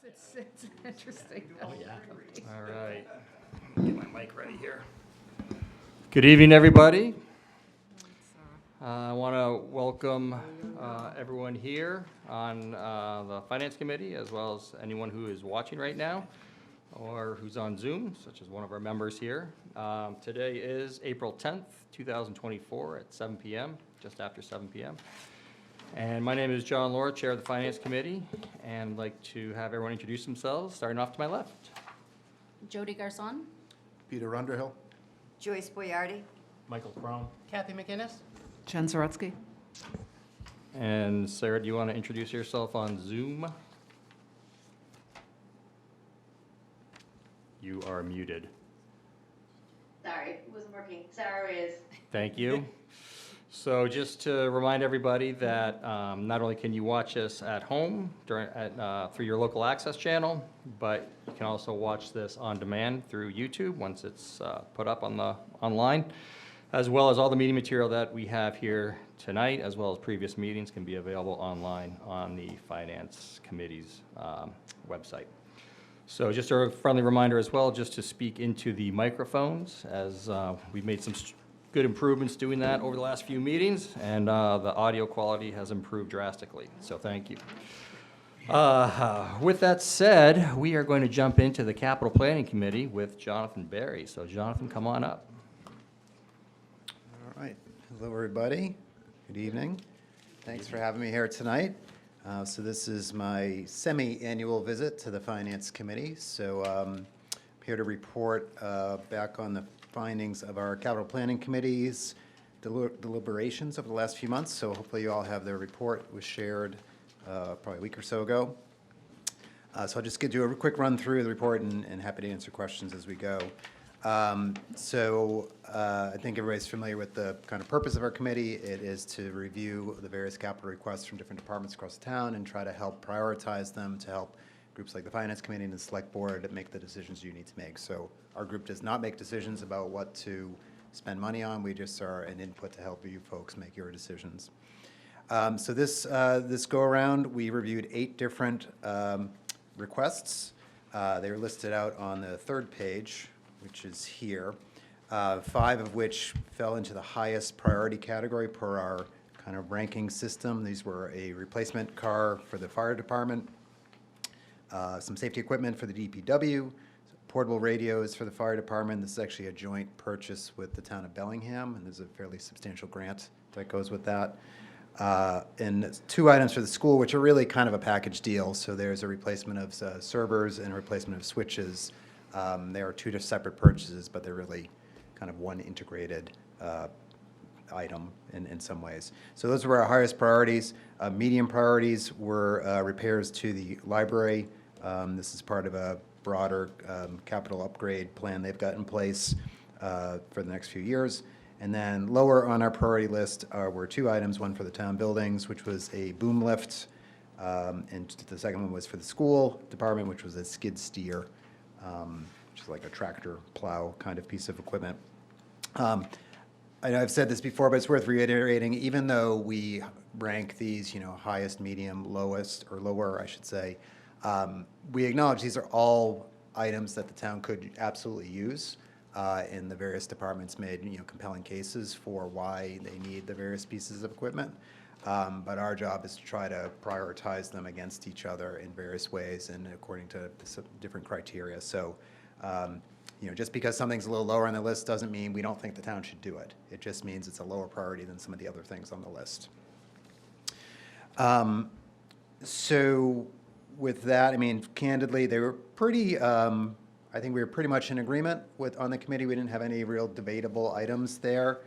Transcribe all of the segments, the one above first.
It's interesting. Oh, yeah. All right. Get my mic ready here. Good evening, everybody. I want to welcome everyone here on the Finance Committee, as well as anyone who is watching right now or who's on Zoom, such as one of our members here. Today is April 10th, 2024 at 7 p.m., just after 7 p.m. And my name is John Laura, Chair of the Finance Committee, and I'd like to have everyone introduce themselves, starting off to my left. Jody Garson. Peter Underhill. Joyce Boyardi. Michael Crone. Kathy McInnes. Jen Zaretsky. And Sarah, do you want to introduce yourself on Zoom? You are muted. Sorry, it wasn't working. Sarah is. Thank you. So just to remind everybody that not only can you watch us at home through your local access channel, but you can also watch this on demand through YouTube once it's put up online, as well as all the meeting material that we have here tonight, as well as previous meetings, can be available online on the Finance Committee's website. So just a friendly reminder as well, just to speak into the microphones, as we've made some good improvements doing that over the last few meetings, and the audio quality has improved drastically, so thank you. With that said, we are going to jump into the Capital Planning Committee with Jonathan Barry. So Jonathan, come on up. All right. Hello, everybody. Good evening. Thanks for having me here tonight. So this is my semi-annual visit to the Finance Committee. So I'm here to report back on the findings of our Capital Planning Committee's deliberations over the last few months. So hopefully you all have their report. It was shared probably a week or so ago. So I'll just give you a quick run through the report and happy to answer questions as we go. I think everybody's familiar with the kind of purpose of our committee. It is to review the various capital requests from different departments across the town and try to help prioritize them to help groups like the Finance Committee and the Select Board make the decisions you need to make. So our group does not make decisions about what to spend money on. We just are an input to help you folks make your decisions. So this go around, we reviewed 8 different requests. They were listed out on the 3rd page, which is here. 5 of which fell into the highest priority category per our kind of ranking system. These were a replacement car for the fire department, some safety equipment for the DPW, portable radios for the fire department. This is actually a joint purchase with the town of Bellingham, and there's a fairly substantial grant that goes with that. And 2 items for the school, which are really kind of a package deal. So there's a replacement of servers and a replacement of switches. They are 2 separate purchases, but they're really kind of one integrated item in some ways. So those were our highest priorities. Medium priorities were repairs to the library. This is part of a broader capital upgrade plan they've got in place for the next few years. And then lower on our priority list were 2 items, one for the town buildings, which was a boom lift, and the second one was for the school department, which was a skid steer, which is like a tractor plow kind of piece of equipment. I know I've said this before, but it's worth reiterating. Even though we rank these, highest, medium, lowest, or lower, I should say, we acknowledge these are all items that the town could absolutely use. And the various departments made, compelling cases for why they need the various pieces of equipment. But our job is to try to prioritize them against each other in various ways and according to some different criteria. So, just because something's a little lower on the list doesn't mean we don't think the town should do it. It just means it's a lower priority than some of the other things on the list. So with that, candidly, they were pretty, I think we were pretty much in agreement on the committee. We didn't have any real debatable items there.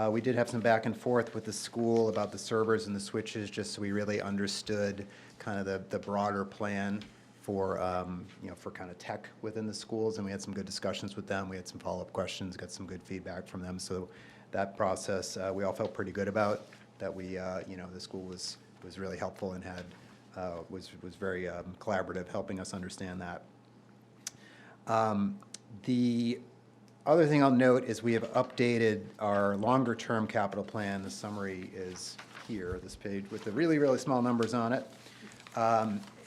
We did have some back and forth with the school about the servers and the switches, just so we really understood kind of the broader plan for, for kind of tech within the schools, and we had some good discussions with them. We had some follow-up questions, got some good feedback from them. So that process, we all felt pretty good about, that we, the school was really helpful and was very collaborative, helping us understand that. The other thing I'll note is we have updated our longer-term capital plan. The summary is here, this page, with the really, really small numbers on it.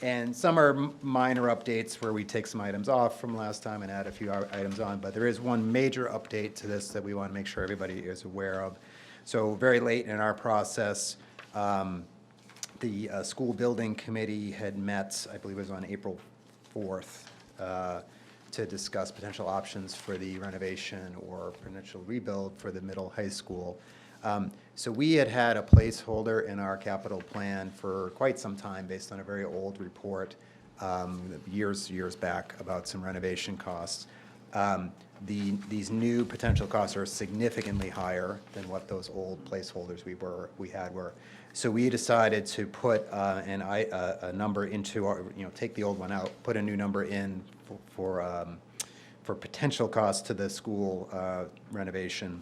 And some are minor updates where we take some items off from last time and add a few items on, but there is one major update to this that we want to make sure everybody is aware of. So very late in our process, the school building committee had met, I believe it was on April 4th, to discuss potential options for the renovation or potential rebuild for the middle high school. So we had had a placeholder in our capital plan for quite some time based on a very old report, years back, about some renovation costs. These new potential costs are significantly higher than what those old placeholders we had were. So we decided to put a number into our, take the old one out, put a new number in for potential costs to the school renovation.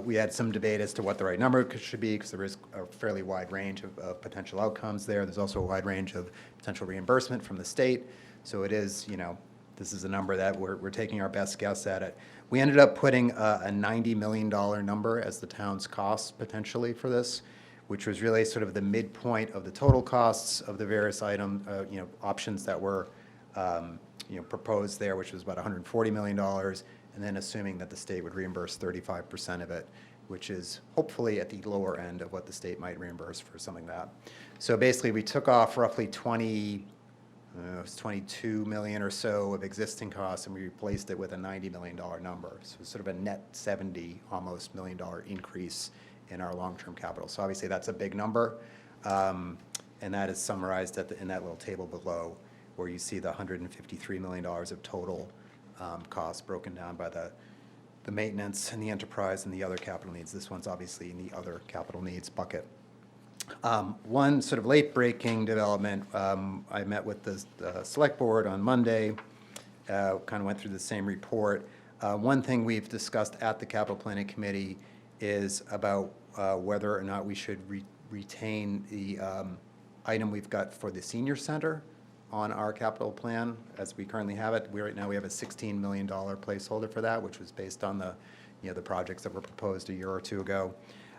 We had some debate as to what the right number should be, because there is a fairly wide range of potential outcomes there. There's also a wide range of potential reimbursement from the state. So it is, this is a number that we're taking our best guess at it. We ended up putting a $90 million number as the town's cost potentially for this, which was really sort of the midpoint of the total costs of the various options that were proposed there, which was about $140 million. And then assuming that the state would reimburse 35% of it, which is hopefully at the lower end of what the state might reimburse for something like that. So basically, we took off roughly 22 million or so of existing costs, and we replaced it with a $90 million number. So it's sort of a net 70 almost $1 million increase in our long-term capital. So obviously, that's a big number, and that is summarized in that little table below, where you see the $153 million of total costs broken down by the maintenance and the enterprise and the other capital needs. This one's obviously in the other capital needs bucket. One sort of late-breaking development, I met with the select board on Monday, kind of went through the same report. One thing we've discussed at the capital planning committee is about whether or not we should retain the item we've got for the senior center on our capital plan as we currently have it. Right now we have a $16 million placeholder for that, which was based on the projects that were proposed a year or two ago.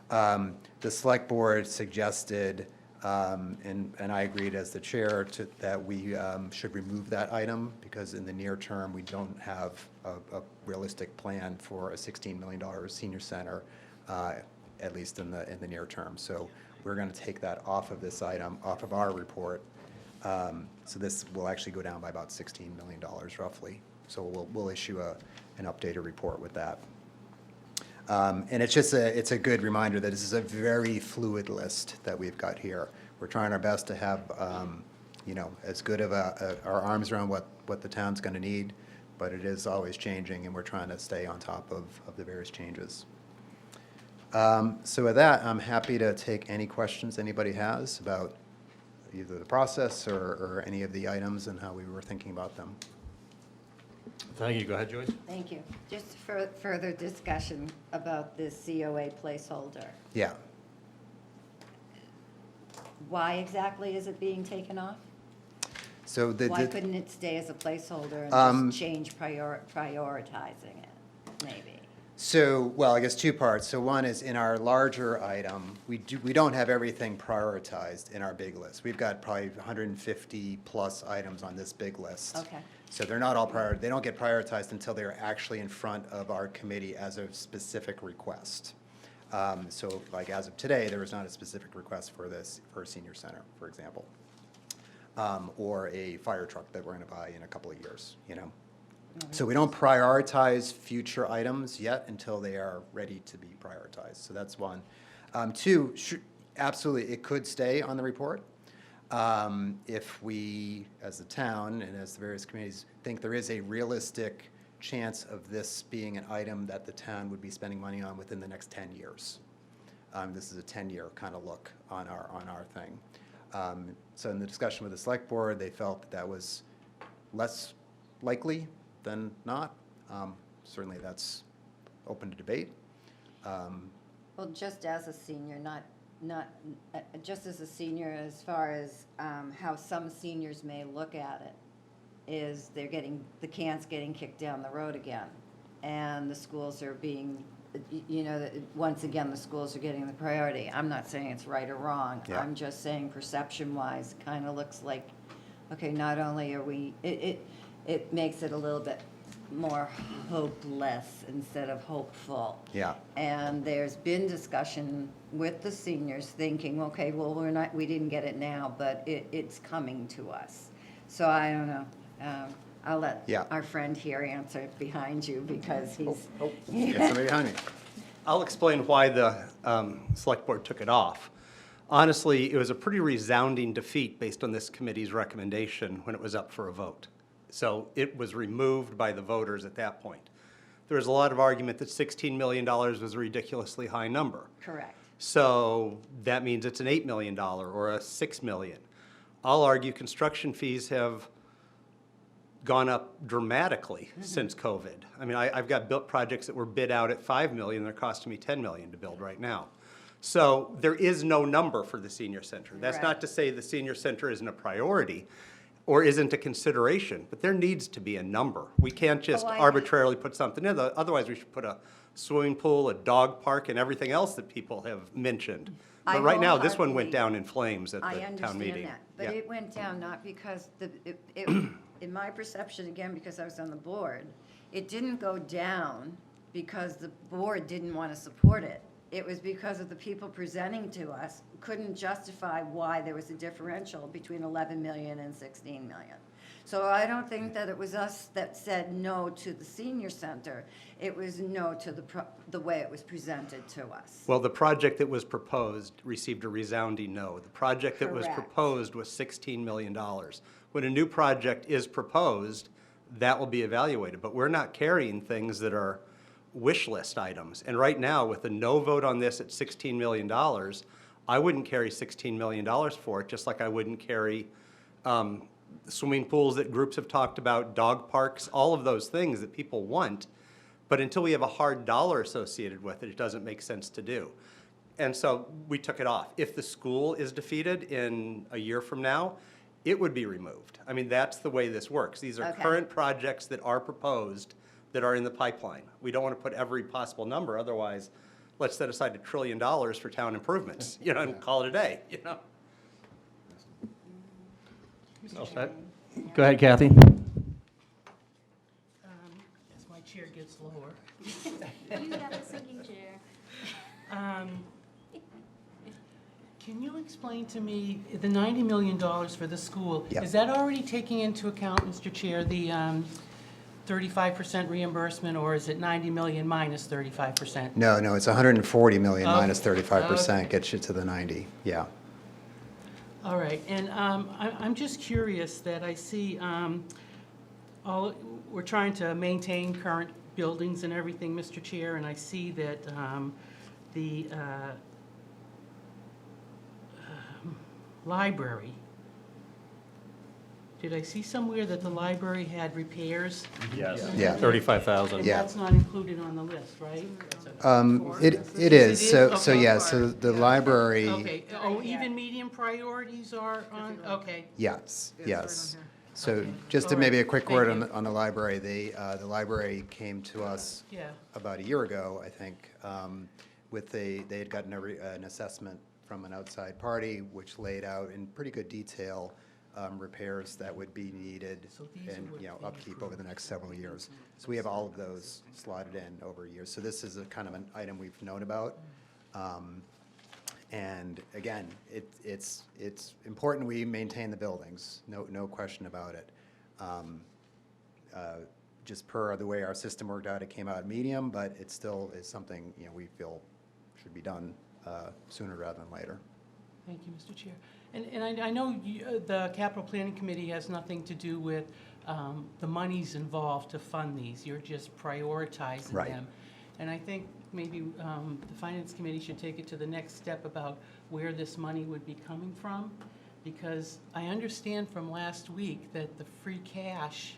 The select board suggested, and I agreed as the chair, that we should remove that item, because in the near term we don't have a realistic plan for a $16 million senior center, at least in the near term. So we're going to take that off of this item, off of our report. So this will actually go down by about $16 million roughly. So we'll issue an updated report with that. And it's a good reminder that this is a very fluid list that we've got here. We're trying our best to have as good of our arms around what the town's going to need, but it is always changing, and we're trying to stay on top of the various changes. So with that, I'm happy to take any questions anybody has about either the process or any of the items and how we were thinking about them. Thank you. Go ahead, Joyce. Thank you. Just for further discussion about this COA placeholder. Yeah. Why exactly is it being taken off? So Why couldn't it stay as a placeholder and just change prioritizing it, maybe? So, well, I guess two parts. So one is in our larger item, we don't have everything prioritized in our big list. We've got probably 150 plus items on this big list. Okay. So they're not all they don't get prioritized until they're actually in front of our committee as a specific request. So like as of today, there was not a specific request for a senior center, for example, or a fire truck that we're going to buy in a couple of years, So we don't prioritize future items yet until they are ready to be prioritized. So that's one. Two, absolutely, it could stay on the report. If we, as a town and as the various committees, think there is a realistic chance of this being an item that the town would be spending money on within the next 10 years. This is a 10-year kind of look on our thing. So in the discussion with the select board, they felt that was less likely than not. Certainly that's open to debate. Well, just as a senior, not just as a senior, as far as how some seniors may look at it, is the can's getting kicked down the road again, and the schools are being you know, that once again, the schools are getting the priority. I'm not saying it's right or wrong. Yeah. I'm just saying perception-wise, it kind of looks like, okay, not only are we, it makes it a little bit more hopeless instead of hopeful. Yeah. And there's been discussion with the seniors thinking, okay, well, we didn't get it now, but it's coming to us. So I don't know. I'll let Yeah. our friend here answer behind you because he's. Yeah, somebody behind me. I'll explain why the Select Board took it off. Honestly, it was a pretty resounding defeat based on this committee's recommendation when it was up for a vote. So it was removed by the voters at that point. There was a lot of argument that $16 million was a ridiculously high number. Correct. So that means it's an $8 million or a $6 million. I'll argue construction fees have gone up dramatically since COVID. I mean, I've got built projects that were bid out at $5 million, they're costing me $10 million to build right now. So there is no number for the senior center. That's Right. not to say the senior center isn't a priority or isn't a consideration, but there needs to be a number. We can't just Oh, I- arbitrarily put something in, otherwise we should put a swimming pool, a dog park, and everything else that people have mentioned. I But right now, this one went wholeheartedly- down in flames at I the town understand meeting. that, but Yeah. it went down not because in my perception, again, because I was on the board, it didn't go down because the board didn't want to support it. It was because of the people presenting to us couldn't justify why there was a differential between 11 million and 16 million. So I don't think that it was us that said no to the senior center. It was no to the way it was presented to us. Well, the project that was proposed received a resounding no. The project that was Correct. proposed was $16 million. When a new project is proposed, that will be evaluated, but we're not carrying things that are wish list items. And right now, with a no vote on this at $16 million, I wouldn't carry $16 million for it, just like I wouldn't carry swimming pools that groups have talked about, dog parks, all of those things that people want. But until we have a hard dollar associated with it, it doesn't make sense to do. And so we took it off. If the school is defeated in a year from now, it would be removed. I mean, that's the way this works. These are Okay. current projects that are proposed that are in the pipeline. We don't want to put every possible number, otherwise, let's set aside $1 trillion for town improvements, and call it a day, All set? Go ahead, Kathy. As my chair gets lower. You got the sinking chair. Can you explain to me, the $90 million for the school, Yeah. is that already taking into account, Mr. Chair, the 35% reimbursement, or is it 90 million minus 35%? No, it's 140 million Oh, minus 35% okay. gets you to the 90, yeah. All right, and I'm just curious that I see, we're trying to maintain current buildings and everything, Mr. Chair, and I see that the library, did I see somewhere that the library had repairs? Yes. Yeah. 35,000. And Yeah. that's not included on the list, right? It is, so Okay. yeah, so the library, Okay, oh, even medium priorities are on, okay. yes, It's right yes. on here. So Okay. just to All maybe right. a quick Thank word you. on the library, the library came to us Yeah, about a year ago, I think, they had gotten an assessment from an outside party, which laid out in pretty good detail repairs that would be needed So these and, are what they upkeep over the next several years. So we have all of those slotted in over years. So this is a kind of an item we've known about. And again, it's important we maintain the buildings, no question about it. Just per the way our system worked out, it came out medium, but it still is something, we feel should be done sooner rather than later. thank you, Mr. Chair. And I know the Capital Planning Committee has nothing to do with the monies involved to fund these. You're just prioritizing Right. them. And I think maybe the Finance Committee should take it to the next step about where this money would be coming from. Because I understand from last week that the free cash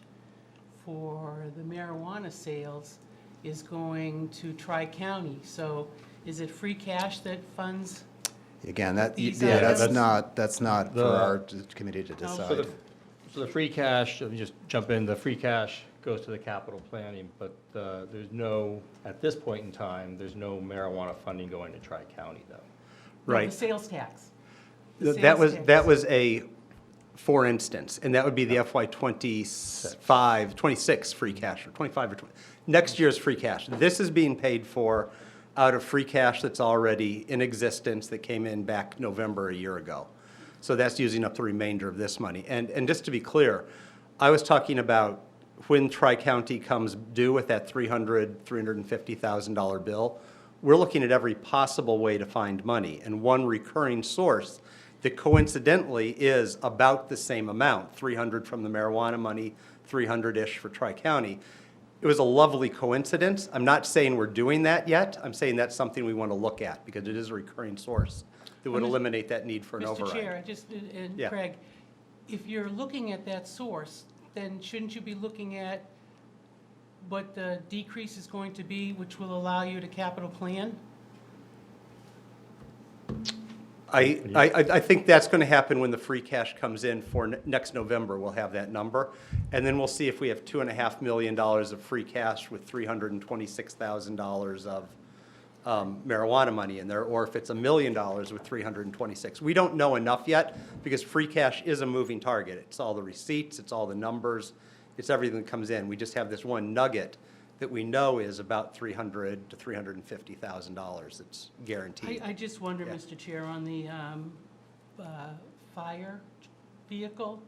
for the marijuana sales is going to Tri-County. So is it free cash that funds? Again, These yeah, items? that's not for The- our committee to No. So the, decide. So the free cash, let me just jump in, the free cash goes to the capital planning, but there's no, at this point in time, there's no marijuana funding going to Tri-County, though. No, Right. the sales tax. The That sales was, tax. a, for instance, and that would be the FY 26 free cash, or 25 or 20, next year's free cash. This is being paid for out of free cash that's already in existence that came in back November a year ago. So that's using up the remainder of this money. And just to be clear, I was talking about when Tri-County comes due with that $350,000 bill, we're looking at every possible way to find money. And one recurring source that coincidentally is about the same amount, 300 from the marijuana money, 300-ish for Tri-County. It was a lovely coincidence. I'm not saying we're doing that yet. I'm saying that's something we want to look at because it is a recurring source that would Well, Mr. eliminate that need for an Mr. override. Chair, and Yeah. Craig, if you're looking at that source, then shouldn't you be looking at what the decrease is going to be, which will allow you to capital plan? I think that's going to happen when the free cash comes in for next November. We'll have that number. And then we'll see if we have $2.5 million of free cash with $326,000 of marijuana money in there, or if it's $1 million with 326. We don't know enough yet because free cash is a moving target. It's all the receipts, it's all the numbers, it's everything that comes in. We just have this one nugget that we know is about $300,000 to $350,000. It's guaranteed. I just wonder, Yeah. Mr. Chair, on the fire vehicle,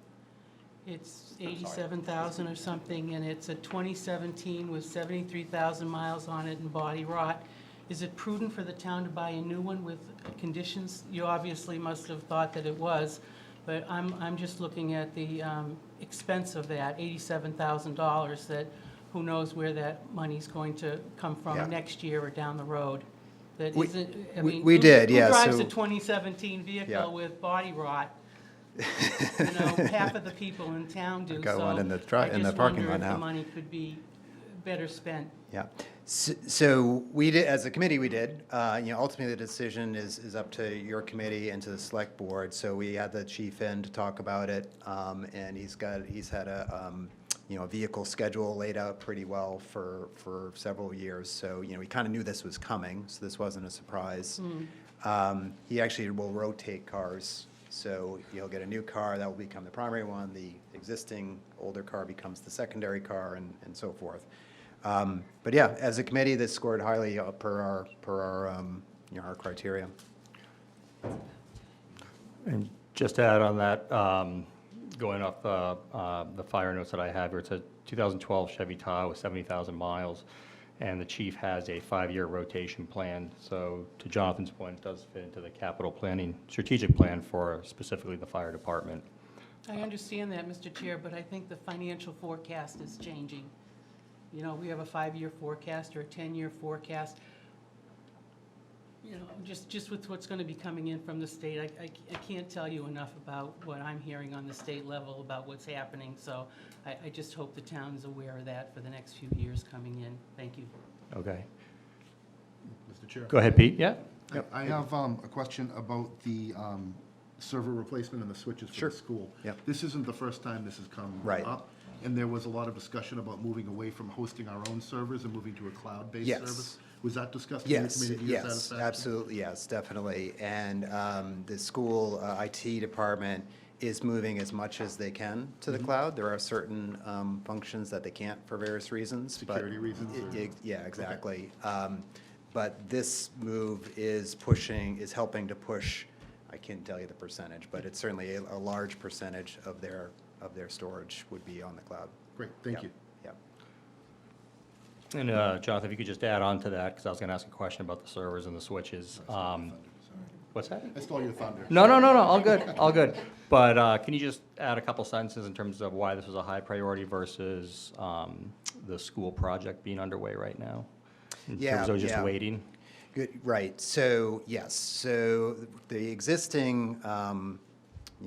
it's 87,000 or something, and it's a 2017 with 73,000 miles on it and body rot. Is it prudent for the town to buy a new one with conditions? You obviously must have thought that it was, but I'm just looking at the expense of that, $87,000, that who knows where that money's going to come Yeah. from next year or down the road. That We- isn't, I we- mean, we did, yeah, Who drives so- a 2017 Yeah. vehicle with body rot? You know, half of the people in town do, so. Got one in the I parking just lot wonder if now. the money could be better spent. Yeah. So we did, as a committee, we did. Ultimately, the decision is up to your committee and to the select board. So we had the chief in to talk about it, and he's had a vehicle schedule laid out pretty well for several years. So, we kind of knew this was coming, so this wasn't a surprise. He actually will rotate cars. So he'll get a new car, that will become the primary one. The existing older car becomes the secondary car, and so forth. But yeah, as a committee, this scored highly per our criteria. And just to add on that, going off the fire notes that I have here, it's a 2012 Chevy Tahoe with 70,000 miles, and the chief has a 5-year rotation plan. So to Jonathan's point, it does fit into the capital planning, strategic plan for specifically the fire department. I understand that, Mr. Chair, but I think the financial forecast is changing. You know, we have a 5-year forecast or a 10-year forecast. You know, just with what's going to be coming in from the state, I can't tell you enough about what I'm hearing on the state level about what's happening. So I just hope the town is aware of that for the next few years coming in. Thank you. Okay. Mr. Chair. Go ahead, Pete. Yeah? I have a question about the server replacement and the switches for Sure. the school. Yep. This isn't the first time this has come Right. up, and there was a lot of discussion about moving away from hosting our own servers and moving to a cloud-based Yes. service. Was that discussed in the Yes, committee to your yes, satisfaction? absolutely, yes, definitely. And the school IT department is moving as much as they can to the cloud. There are certain functions that they can't for various reasons. but Security reasons, or- Yeah, exactly. But this move is helping to push, I can't tell you the percentage, but it's certainly a large percentage of their storage would be on the cloud. Great, thank Yep, you. yep. And Jonathan, if you could just add on to that, because I was going to ask a question about the servers and the switches. What's that? I stole your thunder. No, all good, all good. But can you just add a couple sentences in terms of why this was a high priority versus the school project being underway right now? In Yeah, terms of just yeah. waiting? Good, right, so, yes, so the existing,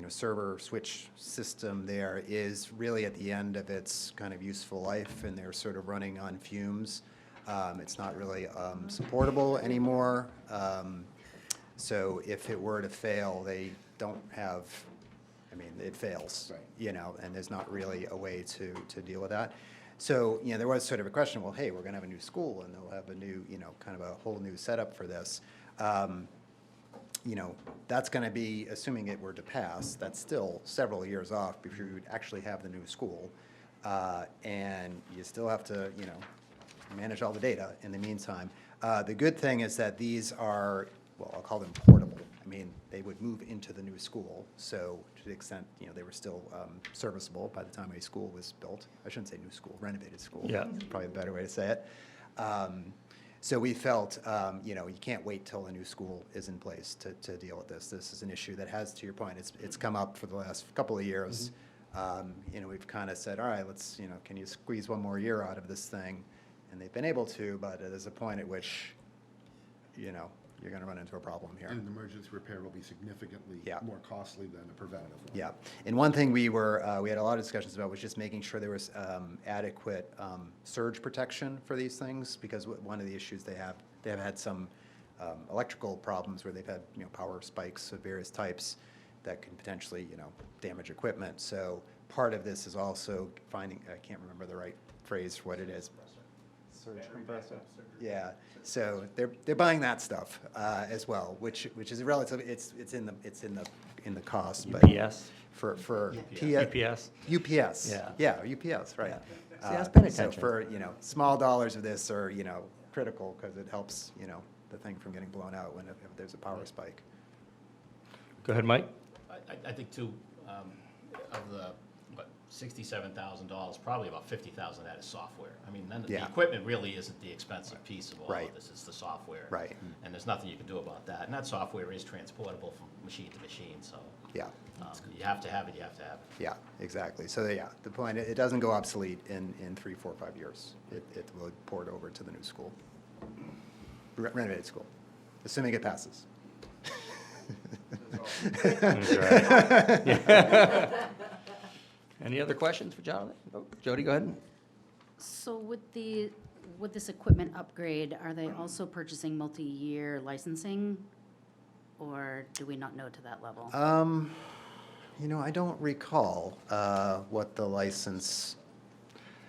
server switch system there is really at the end of its kind of useful life, and they're sort of running on fumes. It's not really supportable anymore. So if it were to fail, they don't have I mean, it fails, Right. you know, and there's not really a way to deal with that. So, you know, there was sort of a question, well, hey, we're going to have a new school, and they'll have a new, you know, kind of a whole new setup for this. You know, that's going to be, assuming it were to pass, that's still several years off before you would actually have the new school. And you still have to, you know, manage all the data in the meantime. The good thing is that these are, well, I'll call them portable. I mean, they would move into the new school, so to the extent, you know, they were still serviceable by the time a school was built. I shouldn't say new school, renovated school. Yeah. Probably a better way to say it. So we felt, you know, you can't wait till the new school is in place to deal with this. This is an issue that has, to your point, it's come up for the last couple of years. You know, we've kind of said, all right, let's, you know, can you squeeze one more year out of this thing? And they've been able to, but there's a point at which, you know, you're going to run into a problem here. And an emergency repair will be significantly Yeah. more costly than a preventative one. Yeah, and one thing we had a lot of discussions about was just making sure there was adequate surge protection for these things, because one of the issues they have had some electrical problems where they've had, you know, power spikes of various types that can potentially, you know, damage equipment. So part of this is also finding, I can't remember the right phrase for what it is. Surge compressor. Yeah, so they're buying that stuff as well, which is relatively, it's in the cost, but UPS? for UPS? UPS. Yeah. Yeah, UPS, right. See, I was paying So attention. for, you know, small dollars of this are, you know, critical because it helps, you know, the thing from getting blown out if there's a power spike. Go ahead, Mike. I think too, of the, what, $67,000, probably about $50,000 of that is software. I mean, the Yeah. equipment really isn't the expensive piece of all Right. of this, it's the software. Right. And there's nothing you can do about that. And that software is transportable from machine to machine, so Yeah, you have to have it, you have to have it. yeah, exactly. So, yeah, the point, it doesn't go obsolete in 3, 4, 5 years. It will port over to the new school, renovated school, assuming it passes. Any other questions for Jonathan? Oh, Jody, go ahead. So with this equipment upgrade, are they also purchasing multi-year licensing? Or do we not know to that level? You know, I don't recall what the license,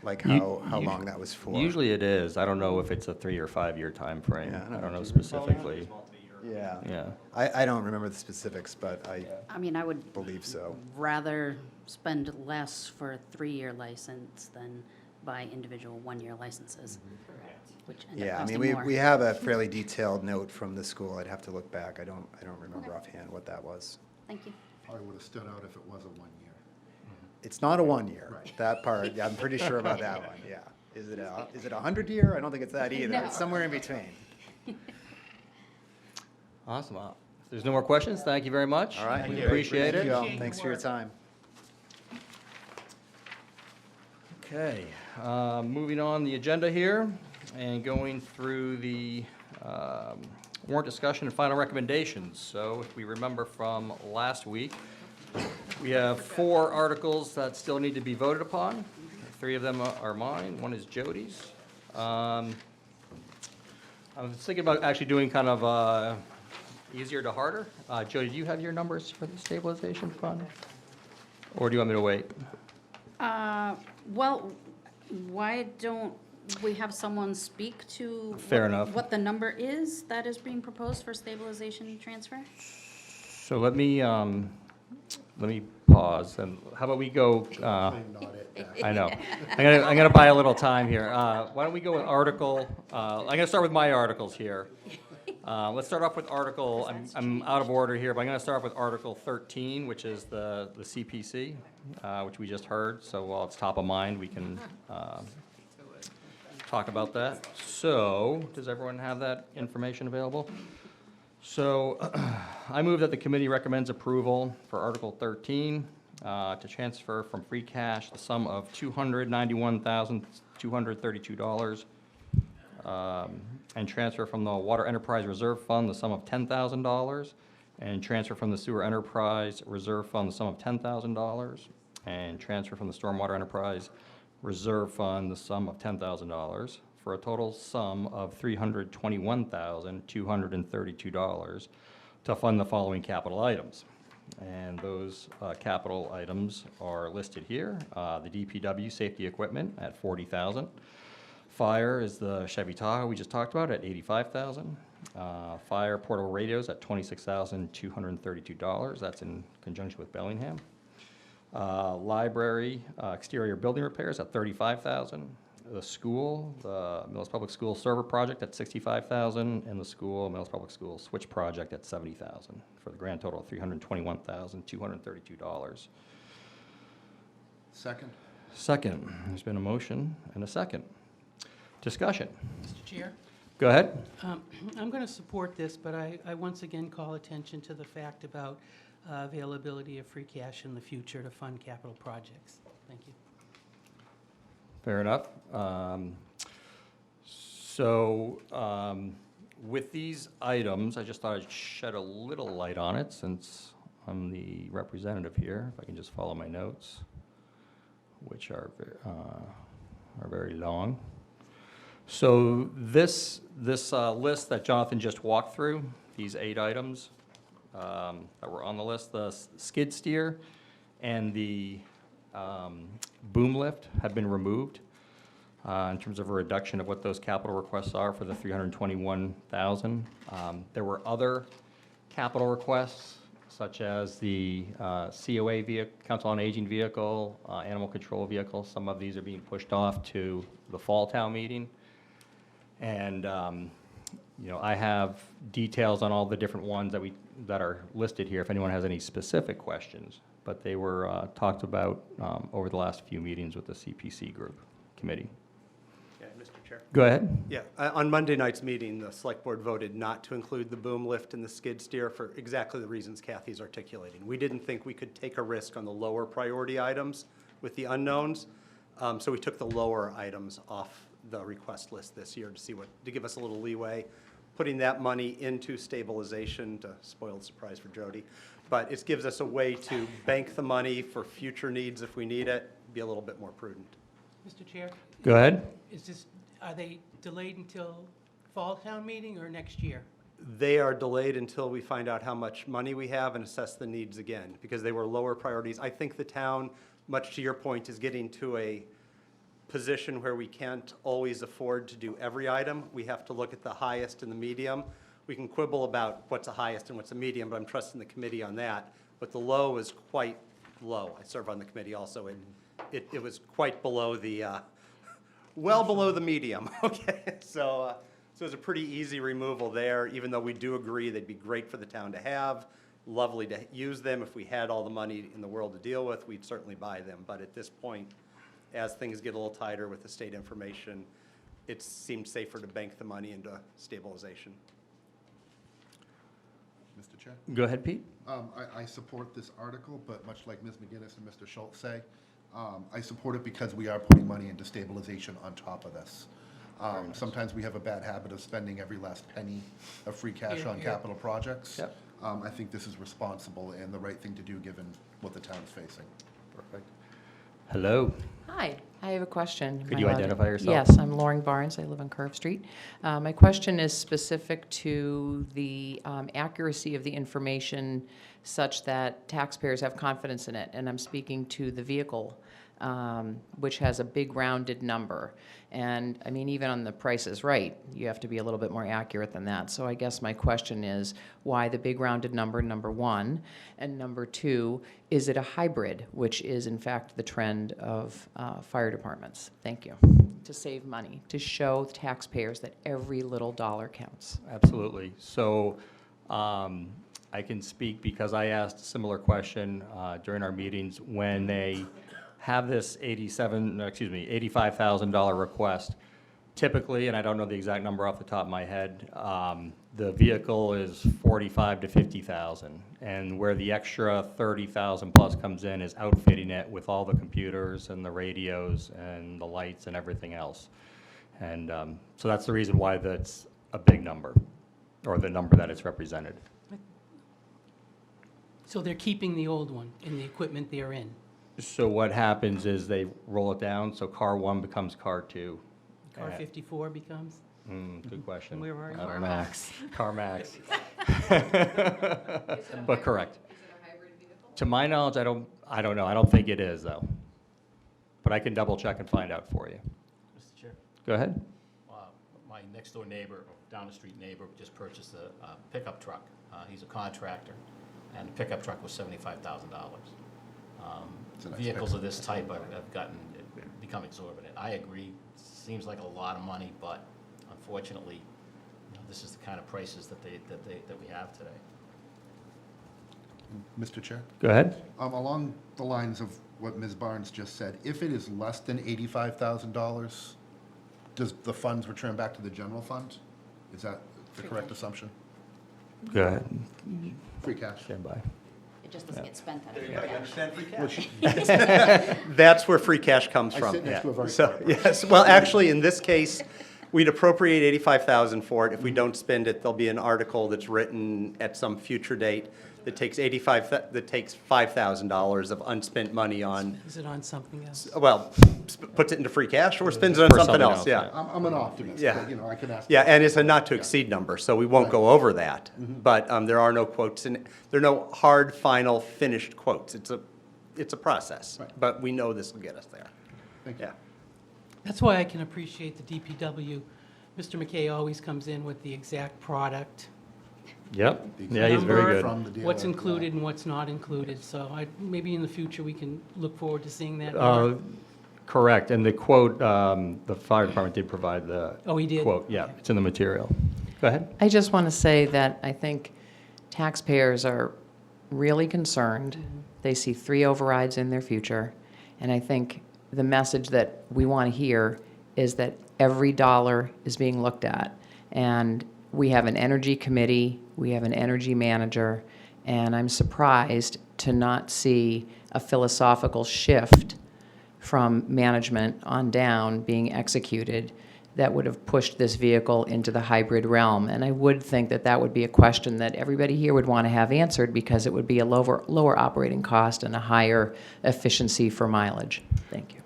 like You- how long that was for. Usually it is. I don't know if it's a 3 or 5 year time frame. Yeah, I I don't know know. specifically. Yeah. Yeah. I don't remember the specifics, but I I mean, I would believe so. rather spend less for a 3-year license than buy individual 1-year licenses, which end up Yeah, I costing mean, more. we have a fairly detailed note from the school. I'd have to look back. I don't remember offhand what that was. Thank you. Probably would have stood out if it was a 1 year. It's not a 1 year. Right. That part, yeah, I'm pretty sure about that one, yeah. Is it a 100 year? I don't think it's that either. No. It's somewhere in between. Awesome. If there's no more questions, thank you very much. All right. We you. appreciate Thank you it. all. Thanks for your time. Okay, moving on the agenda here and going through the warrant discussion and final recommendations. So if we remember from last week, we have 4 articles that still need to be voted upon. 3 of them are mine, 1 is Jody's. I was thinking about actually doing kind of easier to harder. Jody, do you have your numbers for the stabilization fund? Or do you want me to wait? Well, why don't we have someone speak to? Fair what- enough. What the number is that is being proposed for stabilization transfer? So let me pause, and how about we go, They nod it back. I know, I'm gonna buy a little time here. Why don't we go with article, I'm gonna start with my articles here. Let's start off with article, I'm out of order here, but I'm gonna start off with Article 13, which is the CPC, which we just heard, so while it's top of mind, we can talk about that. So, does everyone have that information available? So, I move that the committee recommends approval for Article 13 to transfer from free cash the sum of $291,232, and transfer from the Water Enterprise Reserve Fund the sum of $10,000, and transfer from the Sewer Enterprise Reserve Fund the sum of $10,000, and transfer from the Stormwater Enterprise Reserve Fund the sum of $10,000, for a total sum of $321,232 to fund the following capital items. And those capital items are listed here. The DPW safety equipment at $40,000. Fire is the Chevy Tahoe we just talked about at $85,000. Fire portable radios at $26,232. That's in conjunction with Bellingham. Library exterior building repairs at $35,000. The school, the Millis Public School server project at $65,000, and the Millis Public School switch project at $70,000, for the grand total of $321,232. Second? Second, there's been a motion and a second. Discussion. Mr. Chair? Go ahead. I'm going to support this, but I once again call attention to the fact about availability of free cash in the future to fund capital projects. Thank you. Fair enough. With these items, I just thought I'd shed a little light on it since I'm the representative here. If I can just follow my notes, which are very long. So this list that Jonathan just walked through, these 8 items that were on the list, the skid steer and the boom lift have been removed in terms of a reduction of what those capital requests are for the $321,000. There were other capital requests, such as the COA vehicle, Council on Aging vehicle, animal control vehicle. Some of these are being pushed off to the fall town meeting. And I have details on all the different ones that are listed here if anyone has any specific questions. But they were talked about over the last few meetings with the CPC group committee. Yeah, Mr. Chair. Go ahead. Yeah, on Monday night's meeting, the select board voted not to include the boom lift and the skid steer for exactly the reasons Kathy's articulating. We didn't think we could take a risk on the lower priority items with the unknowns, so we took the lower items off the request list this year to give us a little leeway, putting that money into stabilization, to spoil the surprise for Jody. But it gives us a way to bank the money for future needs if we need it, be a little bit more prudent. Mr. Chair? Go ahead. Are they delayed until fall town meeting or next year? They are delayed until we find out how much money we have and assess the needs again, because they were lower priorities. I think the town, much to your point, is getting to a position where we can't always afford to do every item. We have to look at the highest and the medium. We can quibble about what's a highest and what's a medium, but I'm trusting the committee on that. But the low is quite low. I serve on the committee also, and it was quite below the, well below the medium, okay? So it was a pretty easy removal there, even though we do agree they'd be great for the town to have, lovely to use them. If we had all the money in the world to deal with, we'd certainly buy them. But at this point, as things get a little tighter with the state information, it seemed safer to bank the money into stabilization. Mr. Chair? Go ahead, Pete. I support this article, but much like Ms. McGinnis and Mr. Schultz say, I support it because we are putting money into stabilization on top of this. Sometimes we have a bad habit of spending every last penny of free cash on capital projects. Yep. I think this is responsible and the right thing to do given what the town's facing. Perfect. Hello. Hi, I have a question. Could Am I you allowed to- identify yourself? Yes, I'm Lauren Barnes. I live on Curve Street. My question is specific to the accuracy of the information such that taxpayers have confidence in it. And I'm speaking to the vehicle, which has a big rounded number. And, I mean, even on the Price is Right, you have to be a little bit more accurate than that. So I guess my question is, why the big rounded number, number one? And number two, is it a hybrid, which is in fact the trend of fire departments? Thank you. To save money, to show taxpayers that every little dollar counts. Absolutely. So I can speak because I asked a similar question during our meetings. When they have this $85,000 request, typically, and I don't know the exact number off the top of my head, the vehicle is $45,000 to $50,000, and where the extra $30,000 plus comes in is outfitting it with all the computers and the radios and the lights and everything else. And so that's the reason why that's a big number, or the number that it's represented. So they're keeping the old one in the equipment they're in? So what happens is they roll it down, so car one becomes car two. Car 54 becomes? Good question. Where are you? CarMax. CarMax. But correct. Is it a hybrid To my knowledge, I don't know. I don't think it is, though. But I can double check and find out for you. Mr. Chair, Go ahead. my next door neighbor, or down the street neighbor, just purchased a pickup truck. He's a contractor, and the pickup truck was $75,000. It's a nice Vehicles of pickup. this type have become exorbitant. I agree, seems like a lot of money, but unfortunately, this is the kind of prices that we have today. Mr. Chair? Go ahead. Along the lines of what Ms. Barnes just said, if it is less than $85,000, does the funds return back to the general fund? Is that the correct assumption? Go ahead. Free cash? Stand by. It just doesn't get spent out of free cash. That's where free cash comes I from. sit next to a very So, smart person. yes, well, actually, in this case, we'd appropriate 85,000 for it. If we don't spend it, there'll be an article that's written at some future date that takes $5,000 of unspent money on, Is it on something else? well, puts it into free cash or spends it on For something something else, else, yeah. I'm an optimist, Yeah. but, I can ask. Yeah, and it's a not-to-exceed number, so we won't go over that. But there are no quotes, and there are no hard, final, finished quotes. It's a process, Right. but we know this will get us there. Thank you. Yeah. That's why I can appreciate the DPW. Mr. McKay always comes in with the exact product. Yep. Yeah, he's very number, good. From the dealer, What's yeah. included and what's not included. So maybe in the future, we can look forward to seeing that. Uh, more. Correct. And the quote, the fire department did provide the Oh, he did? quote. Yeah, it's in the material. Go ahead. I just want to say that I think taxpayers are really concerned. They see 3 overrides in their future. And I think the message that we want to hear is that every dollar is being looked at. And we have an energy committee, we have an energy manager, and I'm surprised to not see a philosophical shift from management on down being executed that would have pushed this vehicle into the hybrid realm. And I would think that that would be a question that everybody here would want to have answered because it would be a lower operating cost and a higher efficiency for mileage. Thank you.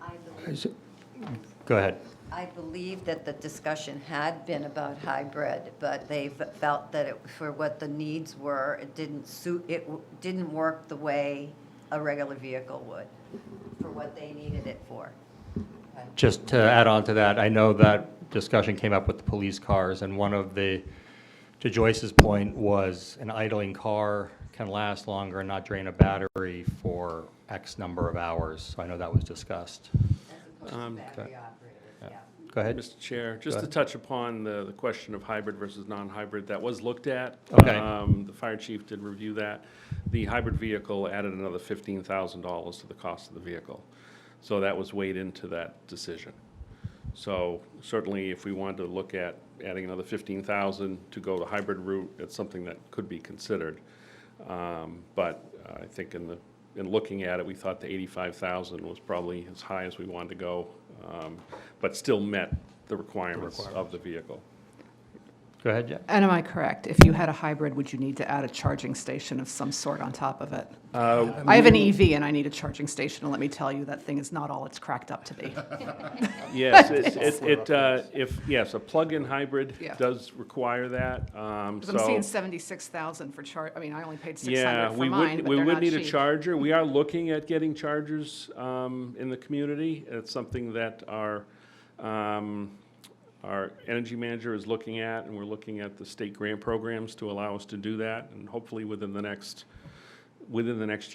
Go ahead. I believe that the discussion had been about hybrid, but they felt that for what the needs were, it didn't work the way a regular vehicle would, for what they needed it for. Just to add on to that, I know that discussion came up with the police cars, and one of the, to Joyce's point, was an idling car can last longer and not drain a battery for X number of hours. So I know that was discussed. Battery operated, yeah. Go ahead. Mr. Chair, just Go to ahead. touch upon the question of hybrid versus non-hybrid, that was looked at. Okay. The fire chief did review that. The hybrid vehicle added another $15,000 to the cost of the vehicle. So that was weighed into that decision. So certainly, if we wanted to look at adding another $15,000 to go the hybrid route, it's something that could be considered. But I think in looking at it, we thought the $85,000 was probably as high as we wanted to go, but still met the requirements of the vehicle. Go ahead, Jack. And am I correct? If you had a hybrid, would you need to add a charging station of some sort on top of it? I have an EV and I need a charging station, and let me tell you, that thing is not all it's cracked up to be. Yes, yes, a plug-in hybrid Yeah. does require that. Because I'm seeing 76,000 for I mean, I only paid 600 Yeah, for we mine, would, but we they're would not need a cheap. charger. We are looking at getting chargers in the community. It's something that our energy manager is looking at, and we're looking at the state grant programs to allow us to do that. And hopefully within the next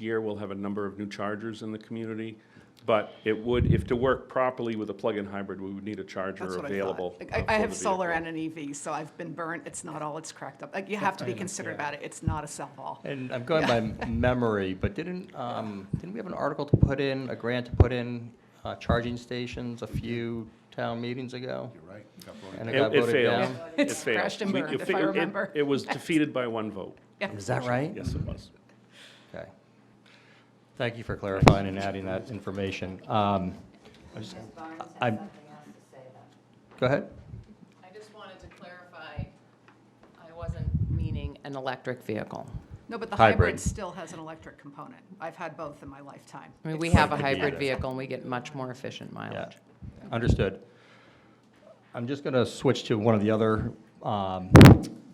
year, we'll have a number of new chargers in the community. But it would, if to work properly with a plug-in hybrid, we would need a charger That's what available. I thought. for I have the solar vehicle. and an EV, so I've been burnt. It's not all it's cracked up. Like, you have to be considerate about it. It's not a cell ball. And I'm going by memory, but didn't we have an article to put in, a grant to put in charging stations a few town meetings ago? You're right. Got voted And it It got it voted failed. down? It It's failed. crashed and We- burned, it if fa- I it- remember. It was defeated by one vote. Yeah. Is that right? Yes, it was. Okay. Thank you for clarifying and adding that information. Ms. Barnes has I'm- something else to say, though. Go ahead. I just wanted to clarify, I wasn't meaning an electric vehicle. No, but the Hybrid. hybrid still has an electric component. I've had both in my lifetime. I mean, we It's- have a Could be hybrid either. vehicle and we get much more efficient Yeah, mileage. understood. I'm just going to switch to one of the other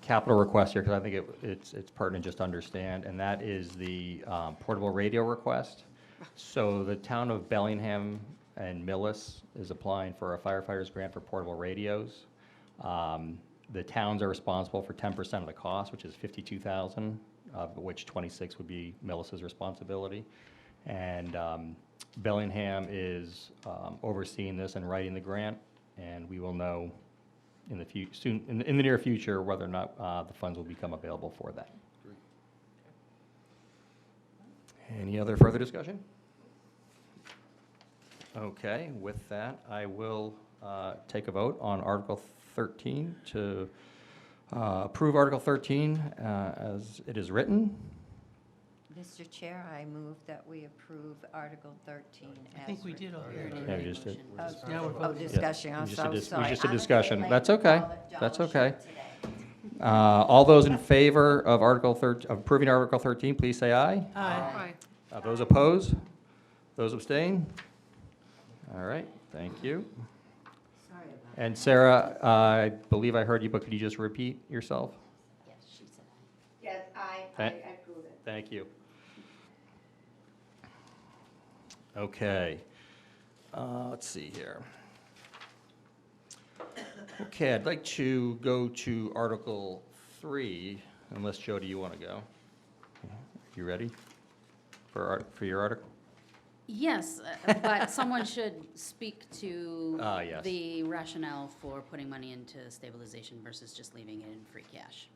capital request here, because I think it's pertinent just to understand, and that is the portable radio request. So the town of Bellingham and Millis is applying for a firefighters grant for portable radios. The towns are responsible for 10% of the cost, which is $52,000, of which 26 would be Millis's responsibility. And Bellingham is overseeing this and writing the grant, and we will know in the near future whether or not the funds will become available for that. Any other further discussion? Okay, with that, I will take a vote on Article 13 to approve Article 13 as it is written. Mr. Chair, I move that we approve Article 13 as I think we did already. Yeah, we just did. Now we're Oh, voting. discussion, I'm We just so did dis- we sorry. just did I'm a discussion. bit That's late to okay. call it That's Donald okay. Trump today. All those in favor of of approving Article 13, please say aye. Aye. Those opposed? Those abstain? All right, thank you. Sorry about And Sarah, I believe I heard you, but could you just repeat yourself? Yes, she said aye. Yes, I Thank- approve it. Thank you. Okay. Let's see here. Okay, I'd like to go to Article 3, unless, Joe, do you want to go? You ready for your article? Yes, but someone should speak to Yes. the rationale for putting money into stabilization versus just leaving it in free cash.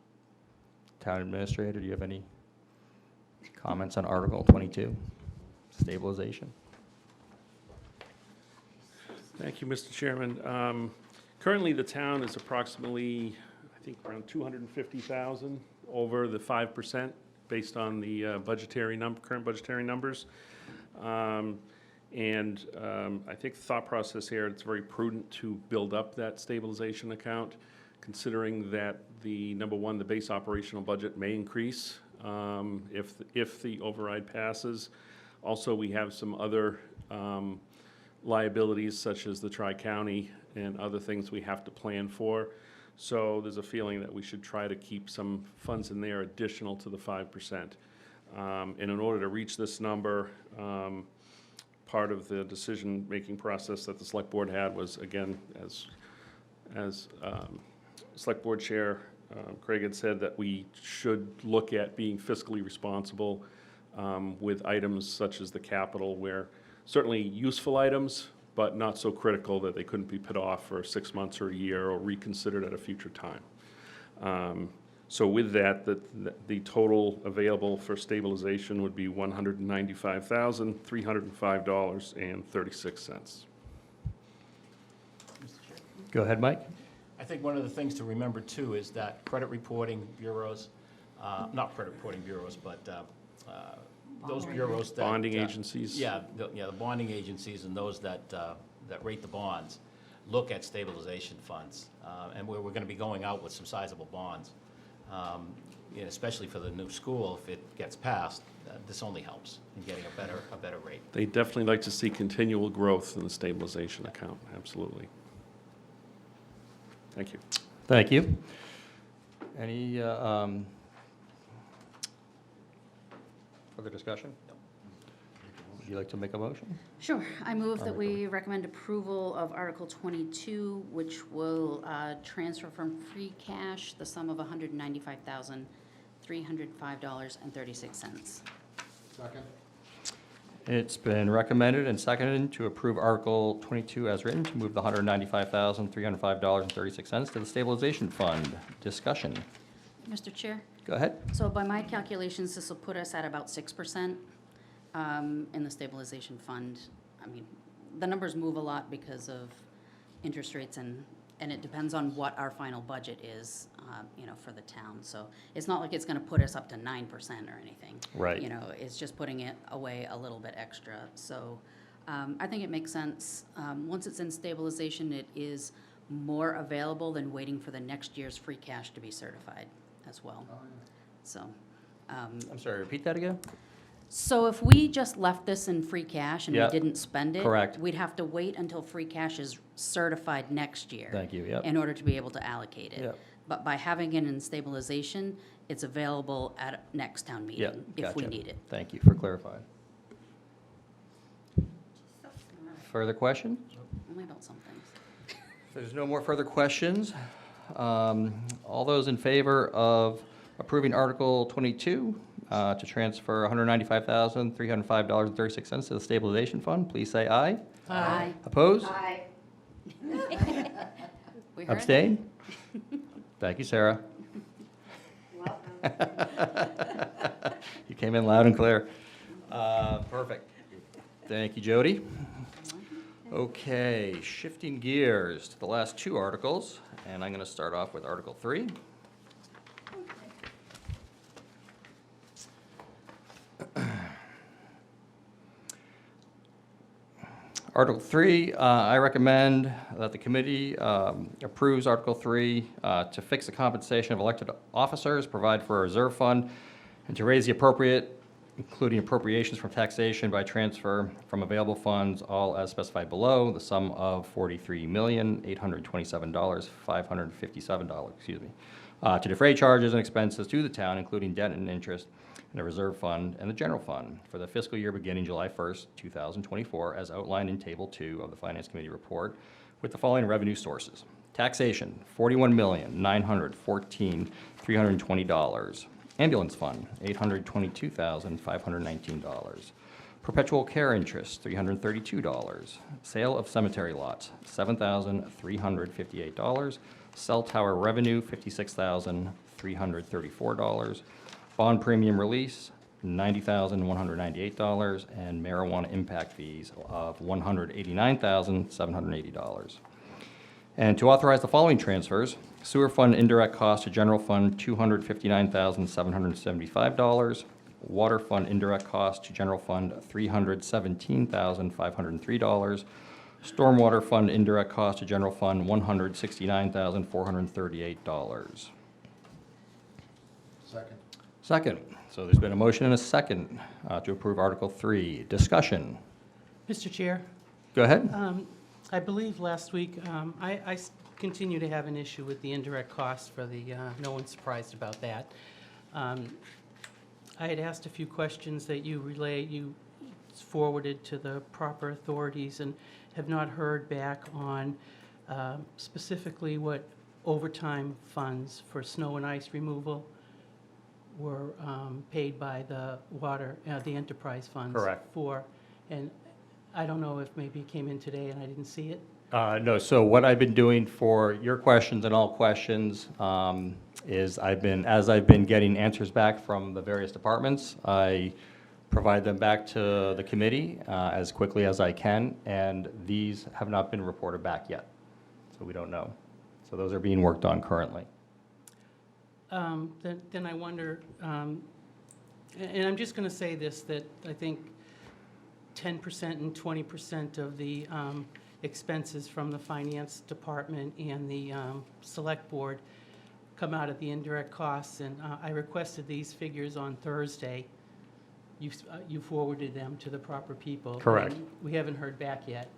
Town Administrator, do you have any comments on Article 22, stabilization? Thank you, Mr. Chairman. Currently, the town is approximately, I think, around 250,000 over the 5% based on the current budgetary numbers. I think the thought process here, it's very prudent to build up that stabilization account, considering that number one, the base operational budget may increase if the override passes. Also, we have some other liabilities such as the Tri-County and other things we have to plan for. So there's a feeling that we should try to keep some funds in there additional to the 5%. And in order to reach this number, part of the decision-making process that the Select Board had was, again, as Select Board Chair Craig had said, that we should look at being fiscally responsible with items such as the capital, where certainly useful items, but not so critical that they couldn't be put off for 6 months or a year or reconsidered at a future time. So with that, the total available for stabilization would be $195,305.36. Go ahead, Mike. I think one of the things to remember too is that credit reporting bureaus, not credit reporting bureaus, but those bureaus that. Bonding agencies. Yeah, the bonding agencies and those that rate the bonds look at stabilization funds. And we're going to be going out with some sizable bonds. Especially for the new school, if it gets passed, this only helps in getting a better rate. They definitely like to see continual growth in the stabilization account, absolutely. Thank you. Thank you. Any further discussion? Would you like to make a motion? Sure. I move that we recommend approval of Article 22, which will transfer from free cash the sum of $195,305.36. Second? It's been recommended and seconded to approve Article 22 as written, to move the $195,305.36 to the stabilization fund. Discussion. Mr. Chair? Go ahead. So by my calculations, this will put us at about 6% in the stabilization fund. I mean, the numbers move a lot because of interest rates, and it depends on what our final budget is, for the town. So it's not like it's going to put us up to 9% or anything. Right. It's just putting it away a little bit extra. So I think it makes sense. Once it's in stabilization, it is more available than waiting for the next year's free cash to be certified as well. So. I'm sorry, repeat that again? So if we just left this in free cash and we Yeah, didn't spend it. correct. We'd have to wait until free cash is certified next year. Thank you, yep. In order to be able to allocate it. Yep. But by having it in stabilization, it's available at next town Yeah, meeting if we gotcha. need it. Thank you for clarifying. Further questions? Only about some things. If there's no more further questions, all those in favor of approving Article 22 to transfer $195,305.36 to the stabilization fund, please say aye. Aye. Opposed? Aye. We heard it. Abstain? Thank you, Sarah. Welcome. You came in loud and clear. Perfect. Thank you, Jody. Okay, shifting gears to the last two articles, and I'm going to start off with Article 3. Article 3, I recommend that the committee approves Article 3 to fix the compensation of elected officers, provide for a reserve fund, and to raise the appropriate, including appropriations from taxation by transfer from available funds, all as specified below, the sum of $43,827,557, to defray charges and expenses to the town, including debt and interest, in a reserve fund and the general fund for the fiscal year beginning July 1st, 2024, as outlined in Table 2 of the Finance Committee report, with the following revenue sources. Taxation, $41,914,320. Ambulance fund, $822,519. Perpetual care interest, $332. Sale of cemetery lots, $7,358. Cell tower revenue, $56,334. Bond premium release, $90,198, and marijuana impact fees of $189,780. And to authorize the following transfers: sewer fund indirect cost to general fund, $259,775. Water fund indirect cost to general fund, $317,503. Stormwater fund indirect cost to general fund, $169,438. Second. Second. So there's been a motion and a second to approve Article 3. Discussion. Mr. Chair, Go ahead. I believe last week, I continue to have an issue with the indirect costs for the, no one's surprised about that. I had asked a few questions that you forwarded to the proper authorities and have not heard back on specifically what overtime funds for snow and ice removal were paid by the the enterprise funds. Correct. For, and I don't know if maybe it came in today and I didn't see it. No, so what I've been doing for your questions and all questions is as I've been getting answers back from the various departments, I provide them back to the committee as quickly as I can, and these have not been reported back yet, so we don't know. So those are being worked on currently. Then I wonder, and I'm just going to say this, that I think 10% and 20% of the expenses from the finance department and the select board come out of the indirect costs, and I requested these figures on Thursday. You forwarded them to the proper people. Correct. and we haven't heard back yet.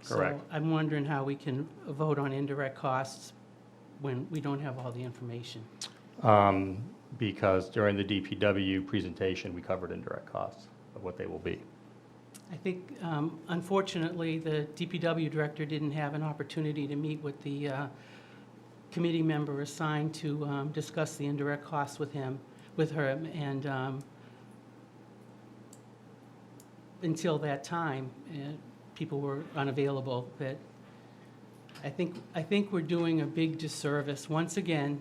Correct. So I'm wondering how we can vote on indirect costs when we don't have all the information. Because during the DPW presentation, we covered indirect costs of what they will be. I think, unfortunately, the DPW director didn't have an opportunity to meet with the committee member assigned to discuss the indirect costs with her, and until that time, people were unavailable. But I think we're doing a big disservice, once again,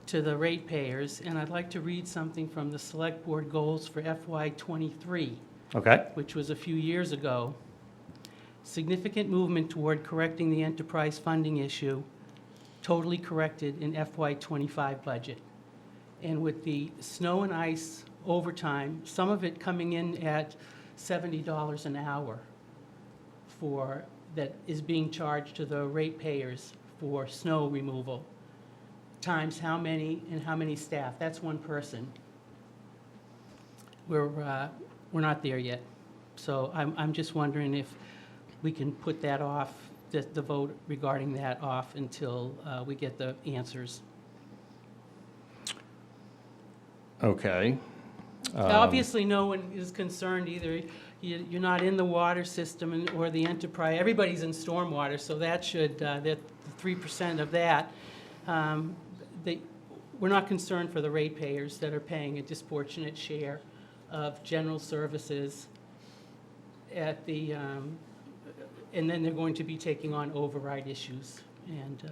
to the ratepayers, and I'd like to read something from the Select Board goals for FY23. Okay? Which was a few years ago. Significant movement toward correcting the enterprise funding issue, totally corrected in FY25 budget. And with the snow and ice overtime, some of it coming in at $70 an hour that is being charged to the ratepayers for snow removal, times how many and how many staff. That's one person. We're not there yet. So I'm just wondering if we can put that off, the vote regarding that off until we get the answers Okay. Obviously, no one is concerned either. You're not in the water system or the enterprise. Everybody's in stormwater, so that should, that 3% of that. We're not concerned for the ratepayers that are paying a disproportionate share of general services at the, and then they're going to be taking on override issues. And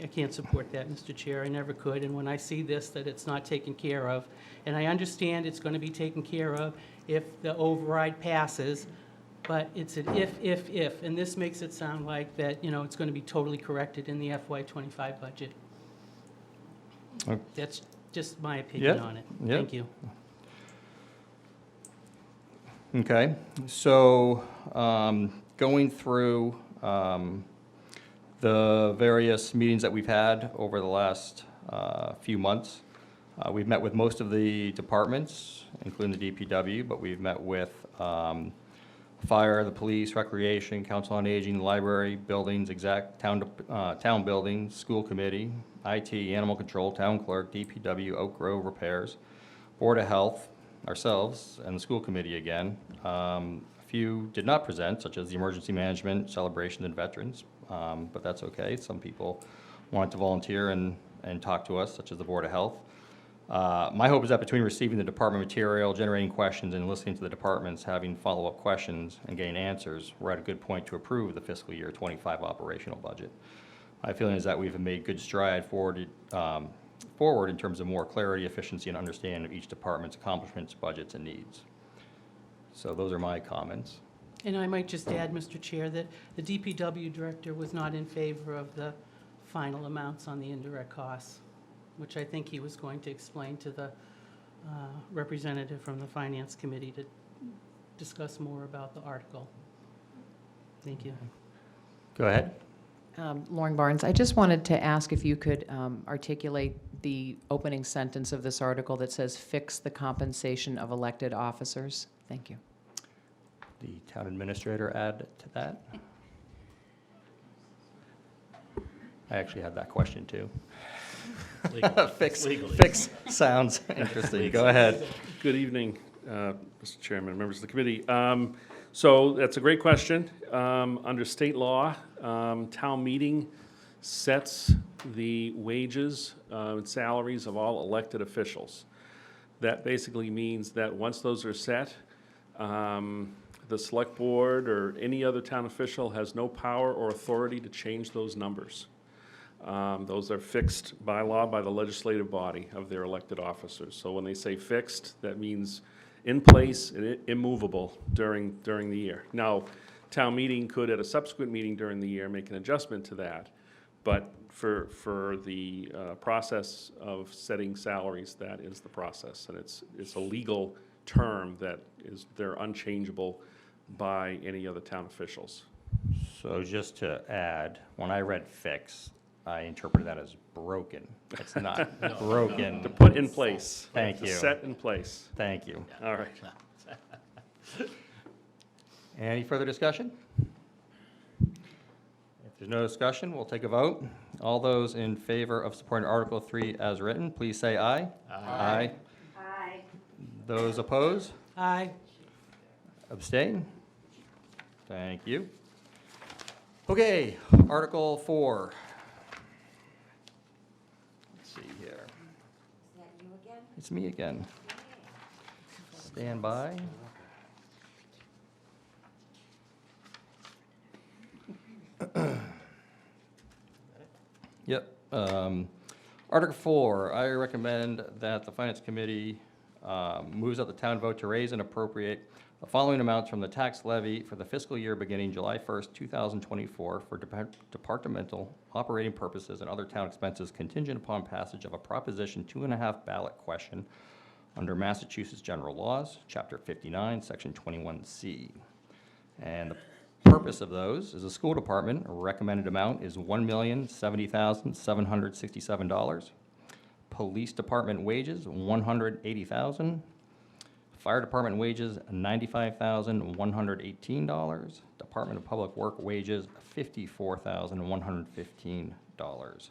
I can't support that, Mr. Chair. I never could. And when I see this, that it's not taken care of, and I understand it's going to be taken care of if the override passes, but it's an if, and this makes it sound like that, you know, it's going to be totally corrected in the FY25 budget. Okay. That's just my opinion Yeah, on it. yeah. Thank you. Okay, so going through the various meetings that we've had over the last few months, we've met with most of the departments, including the DPW, but we've met with fire, the police, recreation, council on aging, library, buildings, town buildings, school committee, IT, animal control, town clerk, DPW, Oak Grove repairs, Board of Health, ourselves, and the school committee again. A few did not present, such as the emergency management, celebration, and veterans, but that's okay. Some people wanted to volunteer and talk to us, such as the Board of Health. My hope is that between receiving the department material, generating questions, and listening to the departments, having follow-up questions, and getting answers, we're at a good point to approve the fiscal year 25 operational budget. My feeling is that we've made good stride forward in terms of more clarity, efficiency, and understanding of each department's accomplishments, budgets, and needs. So those are my comments. And I might just add, Mr. Chair, that the DPW director was not in favor of the final amounts on the indirect costs, which I think he was going to explain to the representative from the Finance Committee to discuss more about the article. Thank you. Go ahead. Lauren Barnes, I just wanted to ask if you could articulate the opening sentence of this article that says, "Fix the compensation of elected officers." Thank you. The town administrator add to that? I actually had that question too. Fix sounds interesting. Go ahead. Good evening, Mr. Chairman, members of the committee. So that's a great question. Under state law, town meeting sets the wages and salaries of all elected officials. That basically means that once those are set, the select board or any other town official has no power or authority to change those numbers. Those are fixed by law by the legislative body of their elected officers. So when they say fixed, that means in place and immovable during the year. Now, town meeting could, at a subsequent meeting during the year, make an adjustment to that. But for the process of setting salaries, that is the process. And it's a legal term that they're unchangeable by any other town officials. So just to add, when I read fix, I interpreted that as broken. It's not broken. To put in place. Thank To you. set in place. Thank you. All right. Any further discussion? If there's no discussion, we'll take a vote. All those in favor of supporting Article 3 as written, please say aye. Aye. Aye. Those opposed? Aye. Abstain? Thank you. Okay, Article 4. Let's see here. Is that you again? It's me again. Stand by. Yep. Article 4, I recommend that the Finance Committee moves that the town vote to raise and appropriate the following amounts from the tax levy for the fiscal year beginning July 1st, 2024 for departmental operating purposes and other town expenses contingent upon passage of a Proposition 2.5 ballot question under Massachusetts General Laws, Chapter 59, Section 21C. And the purpose of those is the school department, recommended amount is $1,070,767. Police department wages, $180,000. Fire department wages, $95,118. Department of Public Work wages, $54,115.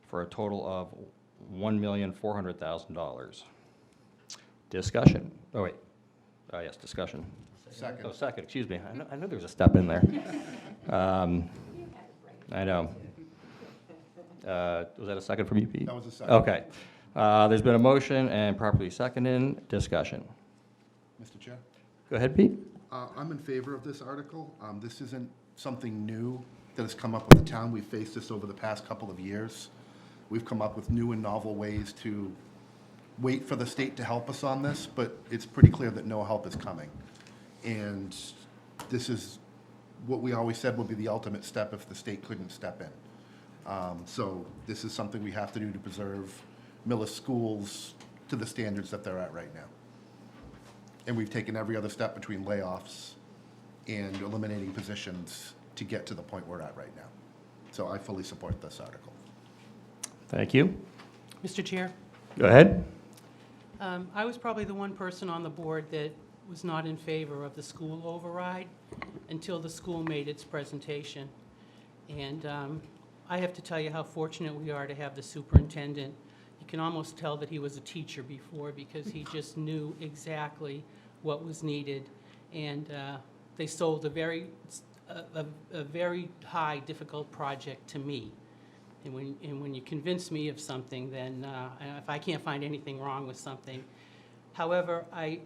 For a total of $1,400,000. Discussion. Oh, wait. Yes, discussion. Second. Oh, second, excuse me. I knew there was a step in there. I know. Was that a second from you, Pete? That was a second. Okay. There's been a motion and properly seconded. Discussion. Mr. Chair? Go ahead, Pete. I'm in favor of this article. This isn't something new that has come up with the town. We've faced this over the past couple of years. We've come up with new and novel ways to wait for the state to help us on this, but it's pretty clear that no help is coming. And this is what we always said would be the ultimate step if the state couldn't step in. So this is something we have to do to preserve Millis schools to the standards that they're at right now. And we've taken every other step between layoffs and eliminating positions to get to the point we're at right now. So I fully support this article. Thank you. Mr. Chair, Go ahead. I was probably the one person on the board that was not in favor of the school override until the school made its presentation. And I have to tell you how fortunate we are to have the superintendent. You can almost tell that he was a teacher before because he just knew exactly what was needed. And they sold a very high, difficult project to me. And when you convince me of something, then if I can't find anything wrong with something. However, I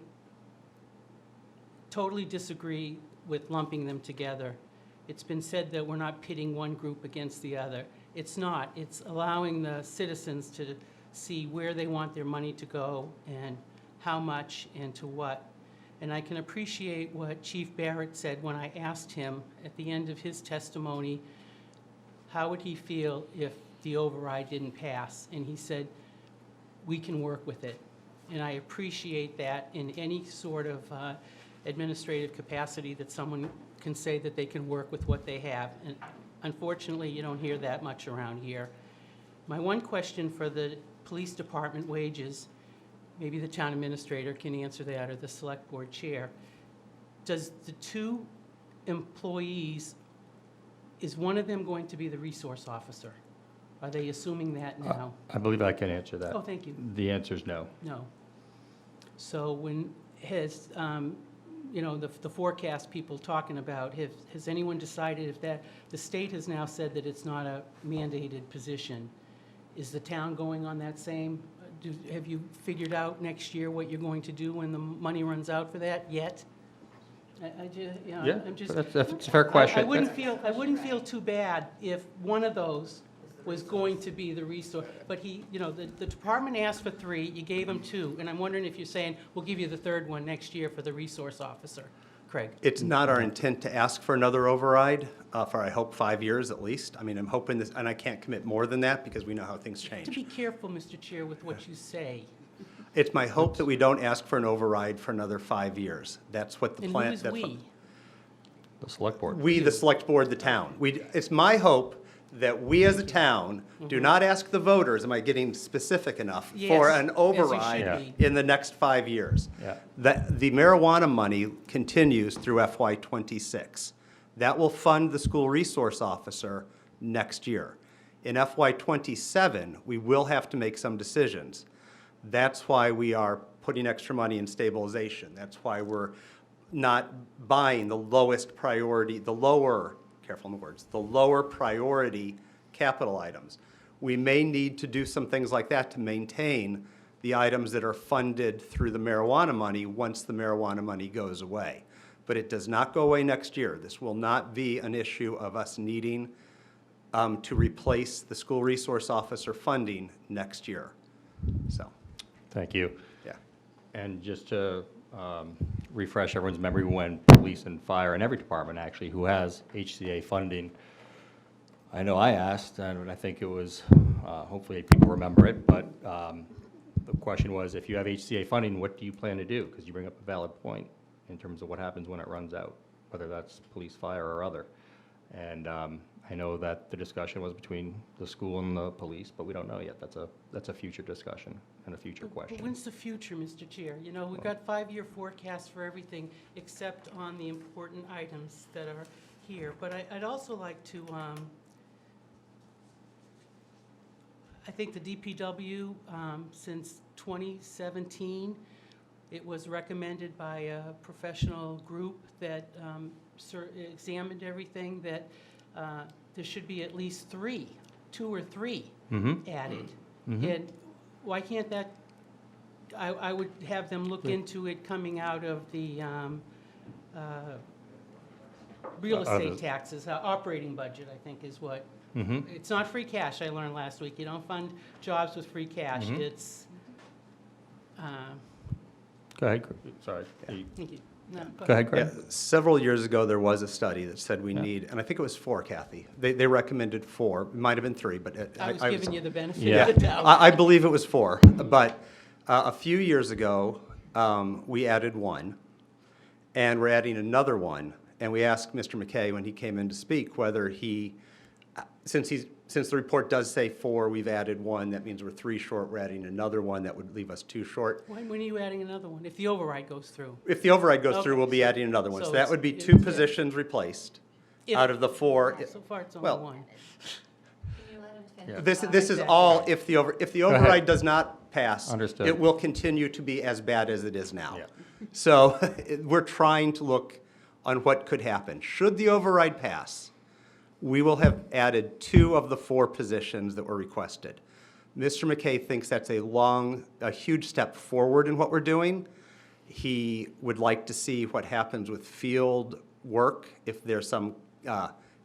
totally disagree with lumping them together. It's been said that we're not pitting one group against the other. It's not. It's allowing the citizens to see where they want their money to go and how much and to what. And I can appreciate what Chief Barrett said when I asked him at the end of his testimony, how would he feel if the override didn't pass? And he said, we can work with it. And I appreciate that in any sort of administrative capacity that someone can say that they can work with what they have. And unfortunately, you don't hear that much around here. My one question for the police department wages, maybe the town administrator can answer that or the select board chair. Does the two employees, is one of them going to be the resource officer? Are they assuming that now? I believe I can answer that. Oh, thank you. The answer is no. No. So when has, you know, the forecast people talking about, has anyone decided if that, the state has now said that it's not a mandated position. Is the town going on that same, have you figured out next year what you're going to do when the money runs out for that yet? I just, you know, Yeah, I'm just. that's a fair question. I wouldn't feel too bad if one of those was going to be the resource. But he, you know, the department asked for 3, you gave him 2, and I'm wondering if you're saying, we'll give you the 3rd one next year for the resource officer. Craig? It's not our intent to ask for another override for, I hope, 5 years at least. I mean, I'm hoping this, and I can't commit more than that because we know how things To be change. careful, Mr. Chair, with what you say. It's my hope that we don't ask for an override for another 5 years. That's what the And plan. who is that's what- we? The select board. We, the select board, the town. It's my hope that we as a town do not ask the voters, am I getting specific enough, for Yes, an as you should override be. in the next 5 years. Yeah. The marijuana money continues through FY '26. That will fund the school resource officer next year. In FY '27, we will have to make some decisions. That's why we are putting extra money in stabilization. That's why we're not buying the lowest priority, the lower, careful in the words, the lower priority capital items. We may need to do some things like that to maintain the items that are funded through the marijuana money once the marijuana money goes away. But it does not go away next year. This will not be an issue of us needing to replace the school resource officer funding next year. So, Thank you. yeah. And just to refresh everyone's memory, when police and fire and every department actually who has HCA funding, I know I asked, and I think it was, hopefully people remember it, but the question was, if you have HCA funding, what do you plan to do? Because you bring up a valid point in terms of what happens when it runs out, whether that's police, fire, or other. And I know that the discussion was between the school and the police, but we don't know yet. That's a future discussion and a future But question. when's the future, Mr. Chair? You know, we've got 5-year forecasts for everything except on the important items that are here. But I'd also like to, I think the DPW, since 2017, it was recommended by a professional group that examined everything, that there should be at least 2 or 3 added. And why can't that, I would have them look into it coming out of the real estate taxes, operating budget, I think is what. It's not free cash, I learned last week. You don't fund jobs with free cash. It's, Go ahead, sorry. thank you. No, Go ahead, Greg. Yeah, several years ago, there was a study that said we need, and I think it was 4, Kathy. They recommended 4, it might have been 3, but. I was giving you the benefit Yeah. of the doubt. I believe it was 4, but a few years ago, we added 1, and we're adding another 1. And we asked Mr. McKay when he came in to speak whether he, since the report does say 4, we've added 1, that means we're 3 short, we're adding another 1, that would leave us 2 short. When are you adding another one? If the override goes through? If the override goes through, Okay, we'll be so- adding another 1. So so that it's- would be it's- 2 positions replaced If- out of the 4. So far, it's only Well, one. Can you let him finish? This is all if the override does not pass. Understood. It will continue to be as bad as it is now. Yeah. So we're trying to look on what could happen. Should the override pass, we will have added 2 of the 4 positions that were requested. Mr. McKay thinks that's a huge step forward in what we're doing. He would like to see what happens with field work, if there's some,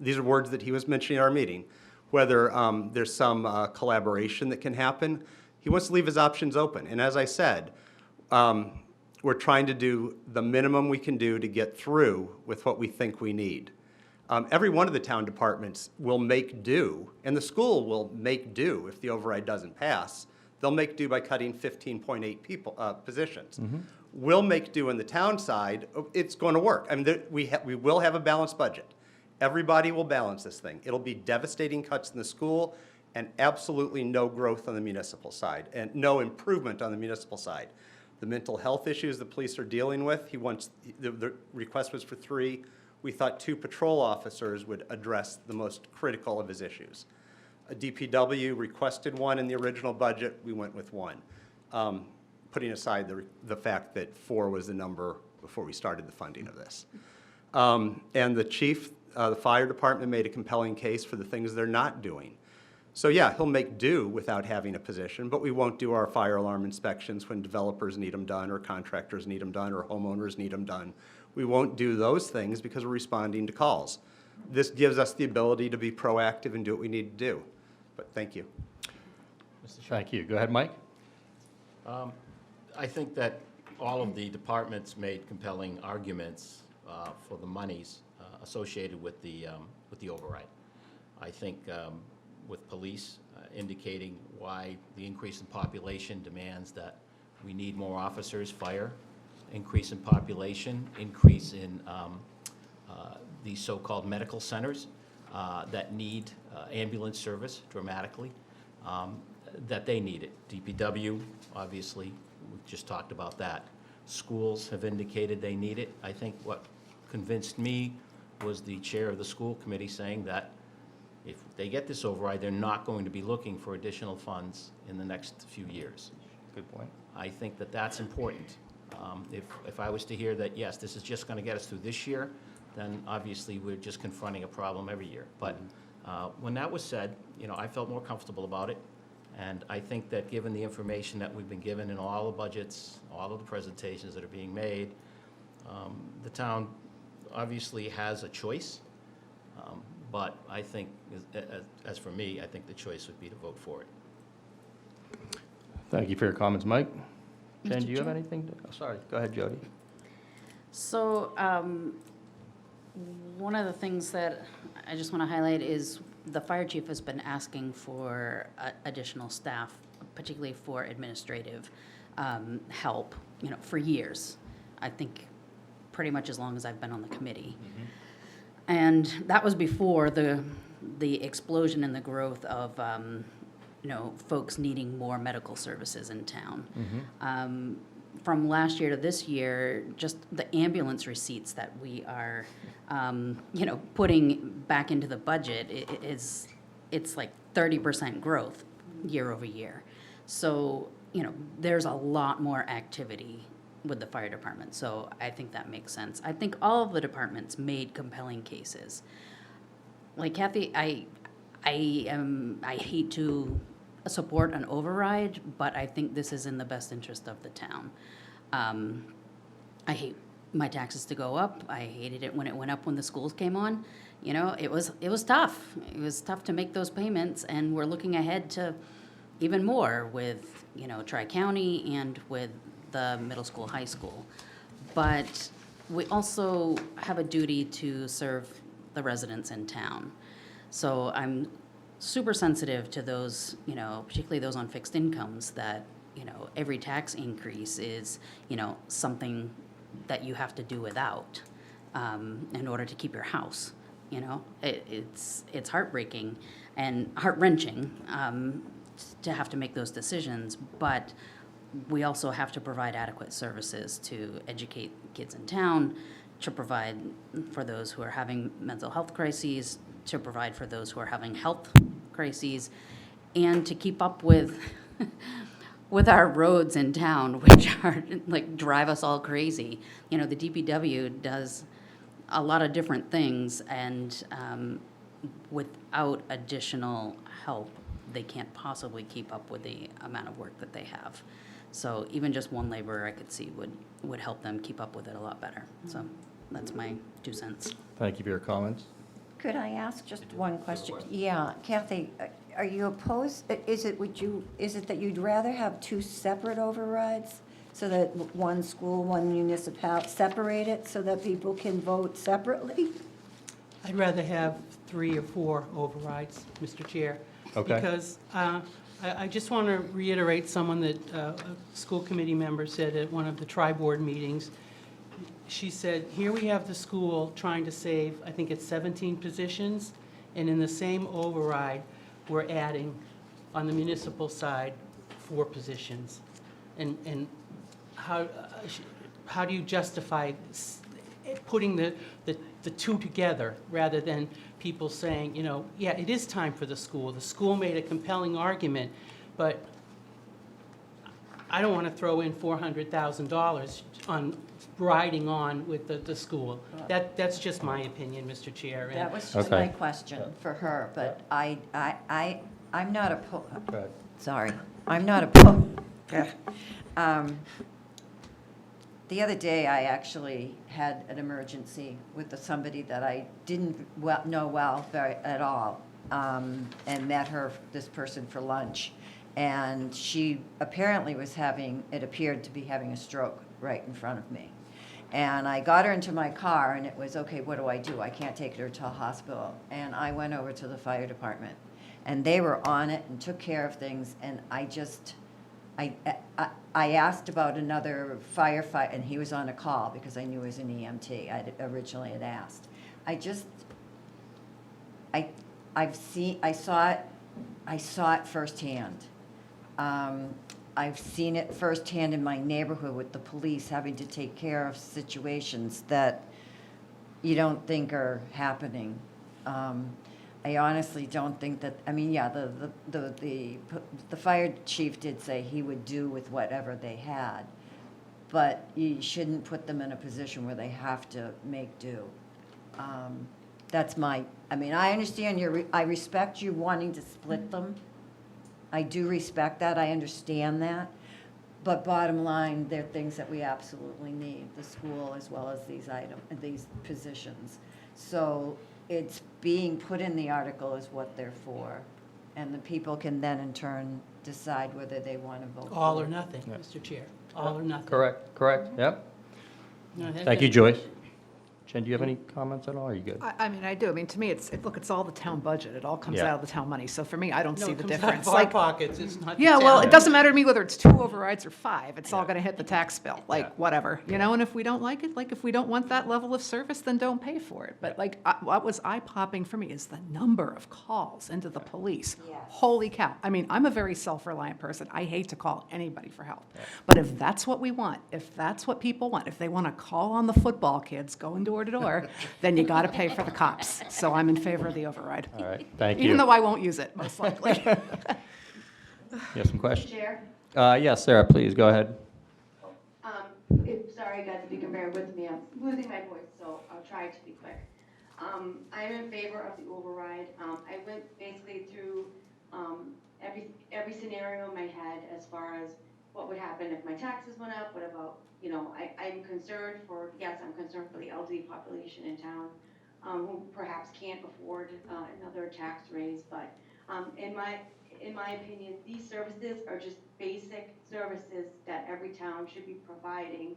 these are words that he was mentioning at our meeting, whether there's some collaboration that can happen. He wants to leave his options open. And as I said, we're trying to do the minimum we can do to get through with what we think we need. Every one of the town departments will make do, and the school will make do if the override doesn't pass. They'll make do by cutting 15.8 positions. We'll make do on the town side. It's going to work. I mean, we will have a balanced budget. Everybody will balance this thing. It'll be devastating cuts in the school and absolutely no growth on the municipal side and no improvement on the municipal side. The mental health issues the police are dealing with, the request was for 3. We thought 2 patrol officers would address the most critical of his issues. A DPW requested 1 in the original budget, we went with 1. Putting aside the fact that 4 was the number before we started the funding of this. And the chief, the fire department made a compelling case for the things they're not doing. So yeah, he'll make do without having a position, but we won't do our fire alarm inspections when developers need them done, or contractors need them done, or homeowners need them done. We won't do those things because we're responding to calls. This gives us the ability to be proactive and do what we need to do. But thank you. Thank you. Go ahead, Mike. I think that all of the departments made compelling arguments for the monies associated with the override. I think with police indicating why the increase in population demands that we need more officers, fire, increase in population, increase in these so-called medical centers that need ambulance service dramatically, that they need it. DPW, obviously, we just talked about that. Schools have indicated they need it. I think what convinced me was the chair of the school committee saying that if they get this override, they're not going to be looking for additional funds in the next few years. Good point. I think that that's important. If I was to hear that, yes, this is just going to get us through this year, then obviously we're just confronting a problem every year. But when that was said, I felt more comfortable about it. And I think that given the information that we've been given in all the budgets, all of the presentations that are being made, the town obviously has a choice. But I think, as for me, I think the choice would be to vote for it. Thank you for your comments, Mike. Jen, Mr. do you have Chair? anything? Sorry, go ahead, Jody. So, one of the things that I just want to highlight is the fire chief has been asking for additional staff, particularly for administrative help, for years. I think pretty much as long as I've been on the committee. And that was before the explosion in the growth of, folks needing more medical services in town. From last year to this year, just the ambulance receipts that we are, putting back into the budget, it's like 30% growth year over year. So, there's a lot more activity with the fire department, so I think that makes sense. I think all of the departments made compelling cases. Like Kathy, I hate to support an override, but I think this is in the best interest of the town. I hate my taxes to go up. I hated it when it went up when the schools came on. It was tough. It was tough to make those payments, and we're looking ahead to even more with, Tri-County and with the middle school, high school. But we also have a duty to serve the residents in town. So I'm super sensitive to those, particularly those on fixed incomes, that, every tax increase is, something that you have to do without in order to keep your house. It's heartbreaking and heart-wrenching to have to make those decisions, but we also have to provide adequate services to educate kids in town, to provide for those who are having mental health crises, to provide for those who are having health crises, and to keep up with with our roads in town, which are like drive us all crazy. The DPW does a lot of different things, and without additional help, they can't possibly keep up with the amount of work that they have. So even just one laborer I could see would help them keep up with it a lot better. So that's my 2 cents. Thank you for your comments. Could I ask just one question? Yeah, Kathy, are you opposed, is it that you'd rather have 2 separate overrides? So that one school, one municipality, separate it so that people can vote separately? I'd rather have 3 or 4 overrides, Mr. Chair. Okay. Because I just want to reiterate someone that a school committee member said at one of the tri-board meetings. She said, here we have the school trying to save, I think it's 17 positions, and in the same override, we're adding, on the municipal side, 4 positions. And how do you justify putting the 2 together, rather than people saying, yeah, it is time for the school. The school made a compelling argument, but I don't want to throw in $400,000 on riding on with the school. That's just my opinion, Mr. Chair. And That was just my question for her, but I'm not opposed. Sorry, I'm not opposed. The other day, I actually had an emergency with somebody that I didn't know well at all, and met this person for lunch. And she apparently appeared to be having a stroke right in front of me. And I got her into my car, and it was, okay, what do? I can't take her to a hospital. And I went over to the fire department, and they were on it and took care of things, and I asked about another firefighter, and he was on a call because I knew he was an EMT. I originally had asked. I saw it firsthand. I've seen it firsthand in my neighborhood with the police having to take care of situations that you don't think are happening. I honestly don't think that, the fire chief did say he would do with whatever they had, but you shouldn't put them in a position where they have to make do. That's I understand I respect you wanting to split them. I do respect that, I understand that, but bottom line, they're things that we absolutely need, the school as well as these positions. So it's being put in the article is what they're for, and the people can then in turn decide whether they want to vote. all or nothing, Mr. Chair, all or nothing. Correct, yep. No, Thank you, Joyce. Jen, do you have any comments at all, or are you good? I do. To me, it's all the town budget. It all comes Yeah. out of the town money. So for me, I don't No, see it the comes out difference. of our pockets, it's not the Yeah, well, town. it doesn't matter to me whether it's 2 overrides or 5. It's all going to hit the tax bill, Yeah. whatever, And if we don't like it, if we don't want that level of service, then don't pay for it. But what was eye-popping for me is the number of calls into the police. Yes. Holy cow. I'm a very self-reliant person. I hate to call anybody for help. But if that's what we want, if that's what people want, if they want to call on the football kids going door to door, then you got to pay for the cops. So I'm in favor of the override. All right, thank you. Even though I won't use it, most likely. You have some questions? Chair, Yes, Sarah, please, go ahead. sorry guys, if you can bear with me, I'm losing my voice, so I'll try to be quick. I'm in favor of the override. I went basically through every scenario in my head as far as what would happen if my taxes went up, what about, I'm concerned for, yes, I'm concerned for the elderly population in town, who perhaps can't afford another tax raise, but in my opinion, these services are just basic services that every town should be providing.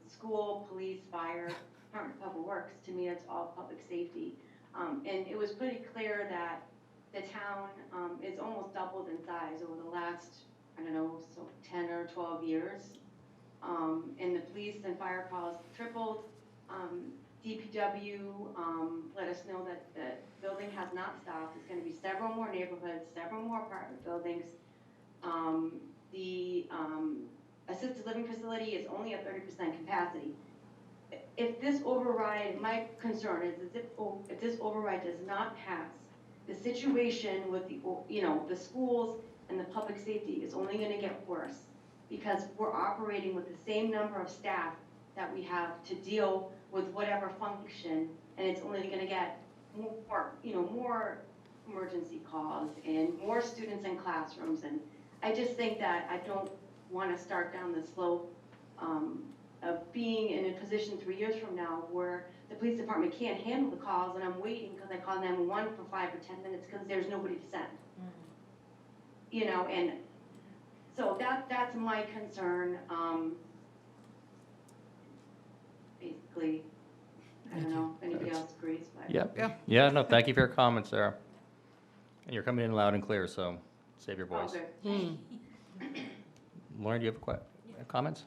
School, police, fire, Department of Public Works, to me, it's all public safety. And it was pretty clear that the town is almost doubled in size over the last, 10 or 12 years. And the police and fire calls tripled. DPW let us know that the building has not stopped. There's going to be several more neighborhoods, several more apartment buildings. The assisted living facility is only at 30% capacity. If this override, my concern is if this override does not pass, the situation with the schools and the public safety is only going to get worse, because we're operating with the same number of staff that we have to deal with whatever function, and it's only going to get more emergency calls and more students in classrooms. And I just think that I don't want to start down the slope of being in a position 3 years from now where the police department can't handle the calls, and I'm waiting because I call 911 for 5 or 10 minutes because there's nobody to send. And so that's my concern. Basically, I don't know if anybody else agrees, but. Yep. Yeah, no, thank you for your comments, Sarah. And you're coming in loud and clear, so save your voice. Okay. Lauren, do you have comments?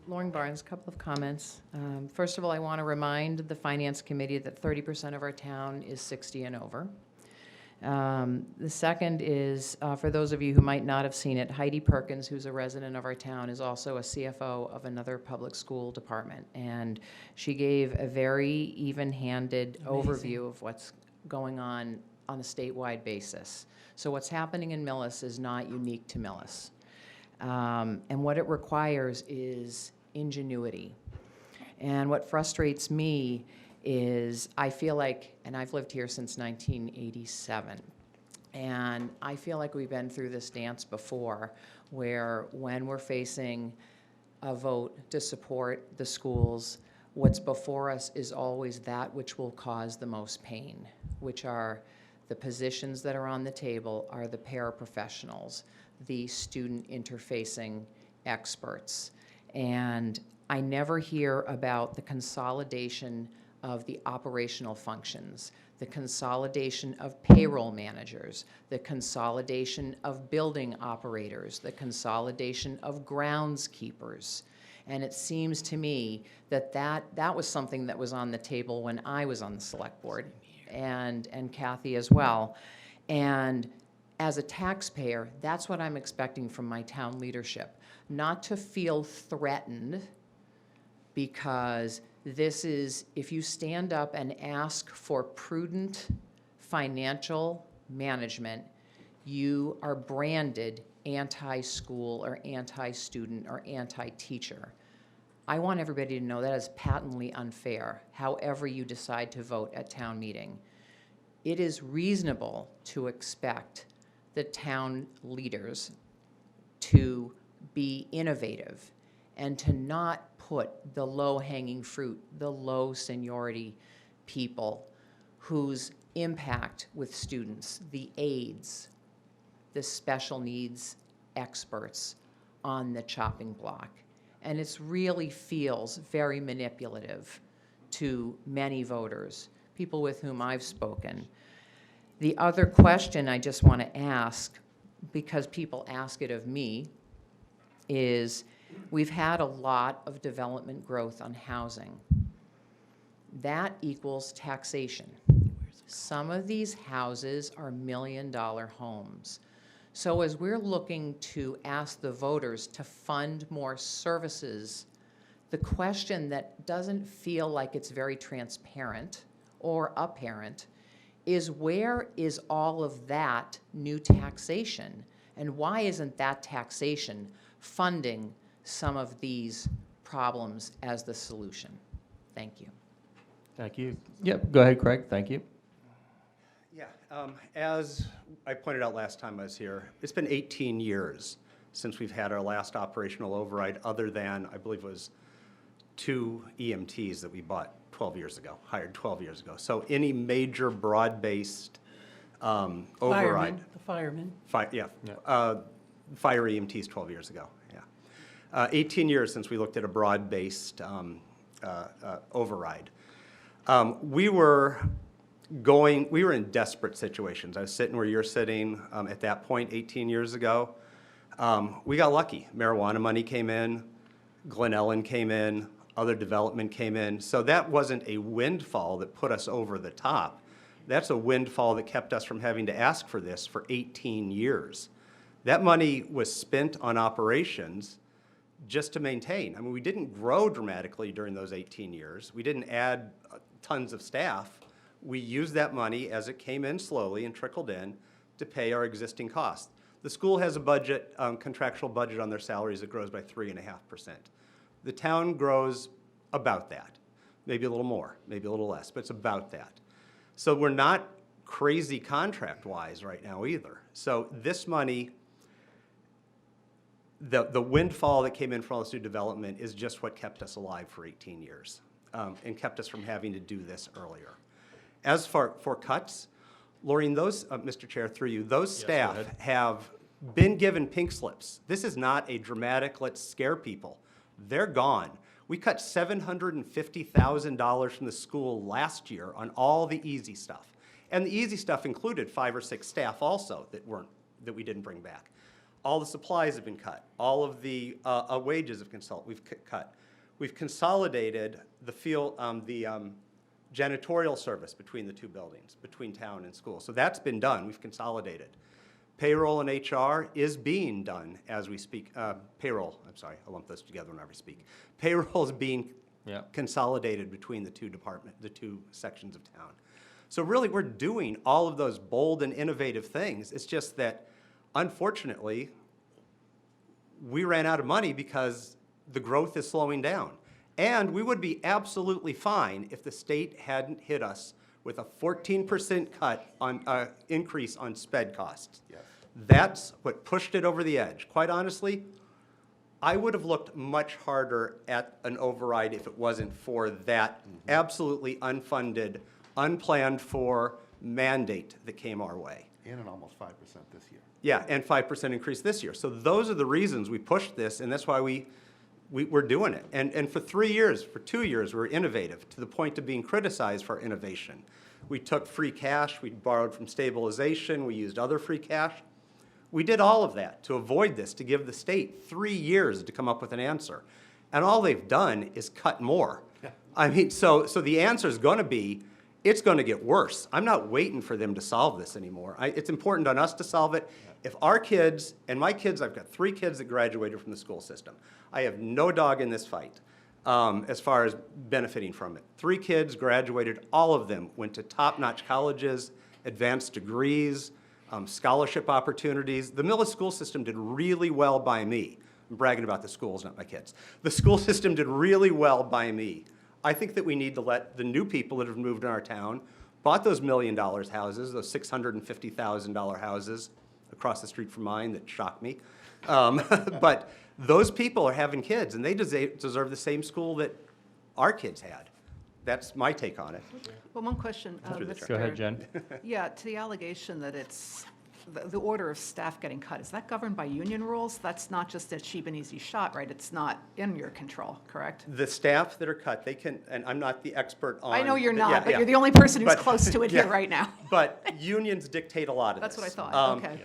Lauren Barnes, a couple of comments. First of all, I want to remind the Finance Committee that 30% of our town is 60 and over. The second is, for those of you who might not have seen it, Heidi Perkins, who's a resident of our town, is also a CFO of another public school department. And she gave a very even-handed overview of what's going on a statewide basis. So what's happening in Millis is not unique to Millis. And what it requires is ingenuity. And what frustrates me is I feel like, and I've lived here since 1987, and I feel like we've been through this dance before, where when we're facing a vote to support the schools, what's before us is always that which will cause the most pain, which are the positions that are on the table are the paraprofessionals, the student interfacing experts. And I never hear about the consolidation of the operational functions, the consolidation of payroll managers, the consolidation of building operators, the consolidation of groundskeepers. And it seems to me that that was something that was on the table when I was on the select board, and Kathy as well. And as a taxpayer, that's what I'm expecting from my town leadership, not to feel threatened, because this is, if you stand up and ask for prudent financial management, you are branded anti-school or anti-student or anti-teacher. I want everybody to know that is patently unfair, however you decide to vote at town meeting. It is reasonable to expect the town leaders to be innovative and to not put the low-hanging fruit, the low seniority people whose impact with students, the aides, the special needs experts on the chopping block. And it really feels very manipulative to many voters, people with whom I've spoken. The other question I just want to ask, because people ask it of me, is we've had a lot of development growth on housing. That equals taxation. Some of these houses are million-dollar homes. So as we're looking to ask the voters to fund more services, the question that doesn't feel like it's very transparent or apparent is where is all of that new taxation? And why isn't that taxation funding some of these problems as the solution? Thank you. Thank you. Yep, go ahead, Craig, thank you. Yeah, as I pointed out last time I was here, it's been 18 years since we've had our last operational override, other than, I believe it was 2 EMTs that we bought 12 years ago, hired 12 years ago. So any major broad-based override. Firemen, the firemen. Fire EMTs 12 years ago, yeah. 18 years since we looked at a broad-based override. We were in desperate situations. I was sitting where you're sitting at that point 18 years ago. We got lucky. Marijuana money came in, Glen Ellen came in, other development came in. So that wasn't a windfall that put us over the top. That's a windfall that kept us from having to ask for this for 18 years. That money was spent on operations just to maintain. I mean, we didn't grow dramatically during those 18 years. We didn't add tons of staff. We used that money as it came in slowly and trickled in to pay our existing costs. The school has a budget, contractual budget on their salaries that grows by 3.5%. The town grows about that, maybe a little more, maybe a little less, but it's about that. So we're not crazy contract-wise right now either. So this money, the windfall that came in from all this new development is just what kept us alive for 18 years and kept us from having to do this earlier. As for cuts, Laureen, those, Mr. Chair, through you, those staff have been given pink slips. This is not a dramatic, let's scare people. They're gone. We cut $750,000 from the school last year on all the easy stuff. And the easy stuff included 5 or 6 staff also that we didn't bring back. All the supplies have been cut. All of the wages of we've cut. We've consolidated the janitorial service between the 2 buildings, between town and school. So that's been done. We've consolidated. Payroll and HR is being done as we speak. Payroll, I'm sorry, I lump those together whenever I speak. Payroll is being consolidated between the 2 sections of town. So really, we're doing all of those bold and innovative things. It's just that, unfortunately, we ran out of money because the growth is slowing down. And we would be absolutely fine if the state hadn't hit us with a 14% cut on increase on sped costs. Yes. That's what pushed it over the edge. Quite honestly, I would have looked much harder at an override if it wasn't for that absolutely unfunded, unplanned for mandate that came our way. And an almost 5% this year. Yeah, and 5% increase this year. So those are the reasons we pushed this, and that's why we're doing it. And for 3 years, for 2 years, we were innovative to the point of being criticized for innovation. We took free cash, we borrowed from stabilization, we used other free cash. We did all of that to avoid this, to give the state 3 years to come up with an answer. And all they've done is cut more. I mean, so the answer is going to be, it's going to get worse. I'm not waiting for them to solve this anymore. It's important on us to solve it. If our kids, and my kids, I've got 3 kids that graduated from the school system. I have no dog in this fight as far as benefiting from it. 3 kids graduated, all of them went to top-notch colleges, advanced degrees, scholarship opportunities. The Millis school system did really well by me. I'm bragging about the schools, not my kids. The school system did really well by me. I think that we need to let the new people that have moved in our town, bought those $1 million houses, those $650,000 houses across the street from mine that shocked me. But those people are having kids, and they deserve the same school that our kids had. That's my take on it. Well, one question, Through the Mr. Go ahead, Jen. Yeah, to the allegation that it's, the order of staff getting cut, is that governed by union rules? That's not just a cheap and easy shot, right? It's not in your control, correct? The staff that are cut, they can, and I'm not the expert on. I know you're yeah, not, but yeah. you're the only person who's But- close to it yeah. here right now. But unions dictate a lot of That's this. what I thought, okay.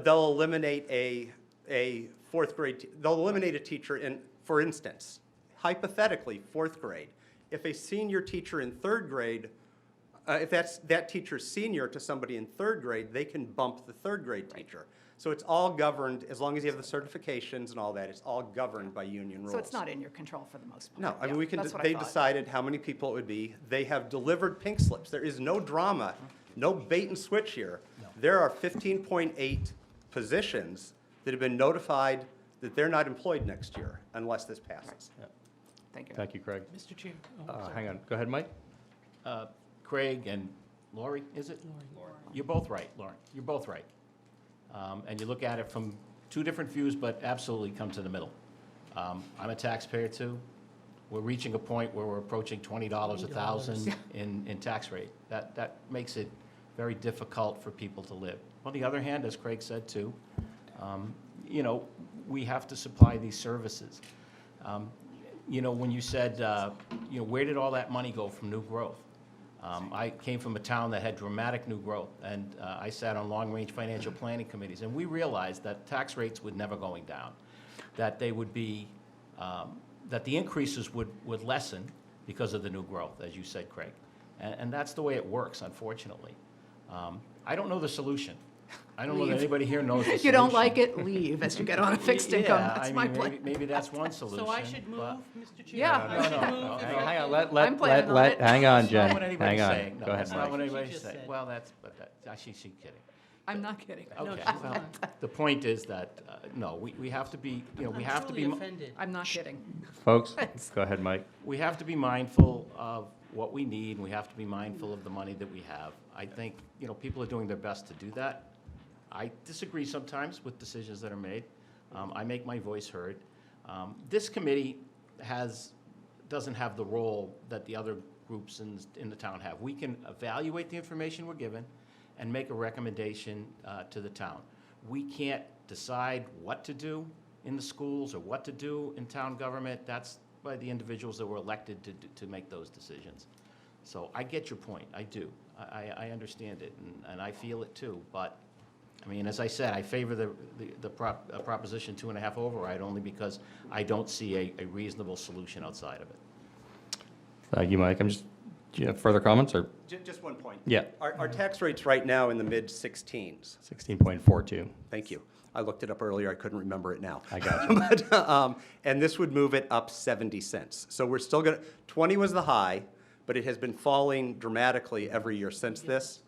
They'll eliminate a 4th grade, they'll eliminate a teacher in, for instance, hypothetically, 4th grade. If a senior teacher in 3rd grade, if that teacher's senior to somebody in 3rd grade, they can bump the 3rd grade teacher. So it's all governed, as long as you have the certifications and all that, it's all governed by union rules. So it's not in your control for the most part? No, I mean, Yeah, we can, that's what I they thought. decided how many people it would be. They have delivered pink slips. There is no drama no bait and switch here. There are 15.8 positions that have been notified that they're not employed next year unless this passes. Thank you. Thank you, Craig. Mr. Chair. Oh, sorry. Hang on, go ahead, Mike. Craig and Lori, is it? Lori. You're both right, Lauren. You're both right. And you look at it from two different views, but absolutely come to the middle. I'm a taxpayer too. We're reaching a point where we're approaching $20 a thousand in tax rate. That makes it very difficult for people to live. On the other hand, as Craig said too, you know, we have to supply these services. You know, when you said, you know, where did all that money go from new growth? I came from a town that had dramatic new growth, and I sat on long-range financial planning committees, and we realized that tax rates would never going down, that they would be, that the increases would lessen because of the new growth, as you said, Craig. And that's the way it works, unfortunately. I don't know the solution. I don't know that Leave. anybody here knows the solution. You don't like it, leave as you get on a fixed income. Yeah, That's I my mean, plan. maybe that's one solution. So I should move, but- Mr. Chair? Yeah. No, no, no. Hang on, let, I'm planning on it. hang on, That's not Jen. what anybody's Hang saying. on. No, Go ahead, that's not Mike. what She anybody's just saying. said. Well, actually, she's kidding. I'm not kidding. Okay, well, the point is that, no, we have to be, you know, we have to be, I'm truly offended. I'm not kidding. Folks, go ahead, Mike. we have to be mindful of what we need, and we have to be mindful of the money that we have. I think, you know, people are doing their best to do that. I disagree sometimes with decisions that are made. I make my voice heard. This committee doesn't have the role that the other groups in the town have. We can evaluate the information we're given and make a recommendation to the town. We can't decide what to do in the schools or what to do in town government. That's by the individuals that were elected to make those decisions. So I get your point, I do. I understand it, and I feel it too, but, I mean, as I said, I favor the Proposition 2.5 override only because I don't see a reasonable solution outside of it. Thank you, Mike. Do you have further comments, or? Just one point. Yeah. Our tax rate's right now in the mid-16s. 16.42. Thank you. I looked it up earlier, I couldn't remember it now. I got you. But, and this would move it up 70 cents. So we're still gonna, 20 was the high, but it has been falling dramatically every year since this.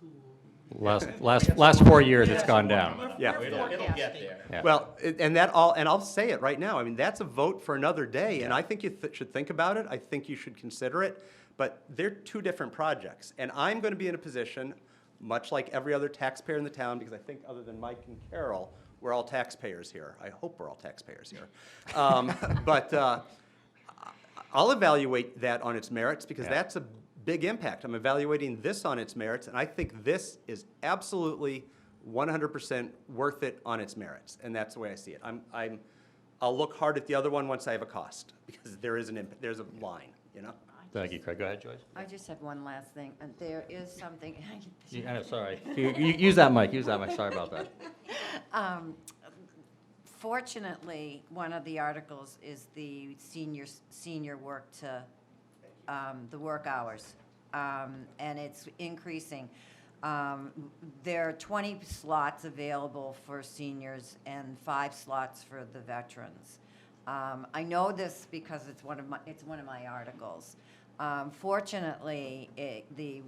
Last 4 years, it's gone down. Yeah. It'll get there. Yeah. Well, and I'll say it right now, I mean, that's a vote for another day, and I think you should think about it, I think you should consider it, but they're two different projects. And I'm gonna be in a position, much like every other taxpayer in the town, because I think other than Mike and Carol, we're all taxpayers here. I hope we're all taxpayers here. But I'll evaluate that on its merits, because Yeah. that's a big impact. I'm evaluating this on its merits, and I think this is absolutely 100% worth it on its merits, and that's the way I see it. I'll look hard at the other one once I have a cost, because there's a line, you know? Thank you, Craig. Go ahead, Joyce. I just have one last thing, and there is something, I know, sorry. Use that mic, sorry about that. fortunately, one of the articles is the senior work to, the work hours, and it's increasing. There are 20 slots available for seniors and 5 slots for the veterans. I know this because it's one of my articles. Fortunately, the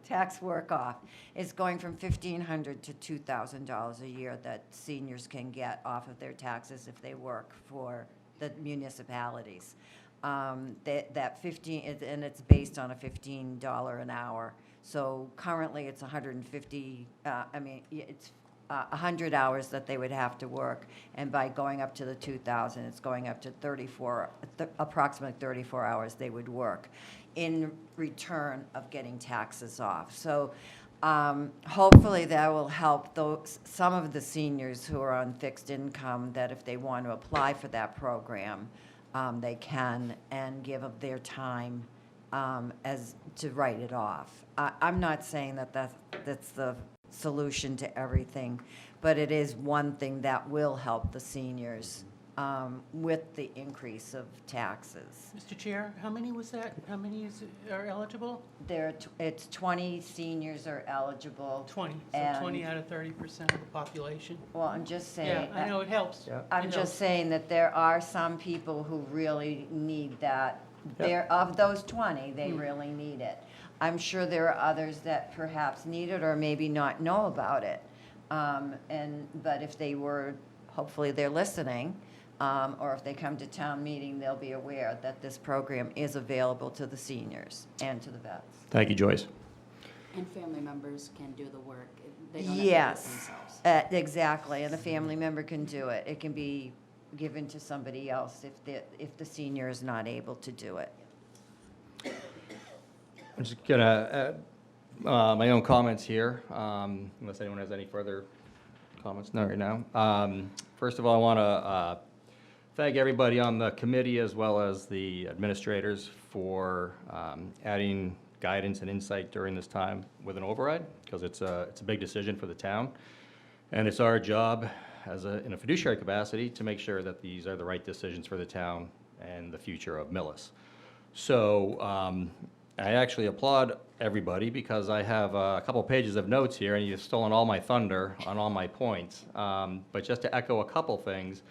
tax work-off is going from $1,500 to $2,000 a year that seniors can get off of their taxes if they work for the municipalities. That 15, and it's based on a $15 an hour. So currently, it's 150, it's 100 hours that they would have to work, and by going up to the 2,000, it's going up to approximately 34 hours they would work in return of getting taxes off. So hopefully that will help some of the seniors who are on fixed income, that if they want to apply for that program, they can, and give up their time as to write it off. I'm not saying that's the solution to everything, but it is one thing that will help the seniors with the increase of taxes. Mr. Chair, how many was that? How many are eligible? It's 20 seniors are eligible. 20, so And- 20 out of 30% of the population. Well, I'm just saying. Yeah, I know, it helps. Yeah. I'm It just helps. saying that there are some people who really need that Of those 20, they really need it. I'm sure there are others that perhaps need it or maybe not know about it. But if they were, hopefully they're listening, or if they come to town meeting, they'll be aware that this program is available to the seniors and to the vets. Thank you, Joyce. And family members can do the work. They don't have to do it Yes, themselves. exactly, and the family member can do it. It can be given to somebody else if the senior is not able to do it. I'm just gonna add my own comments here, unless anyone has any further comments. No, right now. First of all, I want to thank everybody on the committee as well as the administrators for adding guidance and insight during this time with an override, because it's a big decision for the town. And it's our job in a fiduciary capacity to make sure that these are the right decisions for the town and the future of Millis. So I actually applaud everybody because I have a couple pages of notes here and you've stolen all my thunder on all my points. But just to echo a couple things,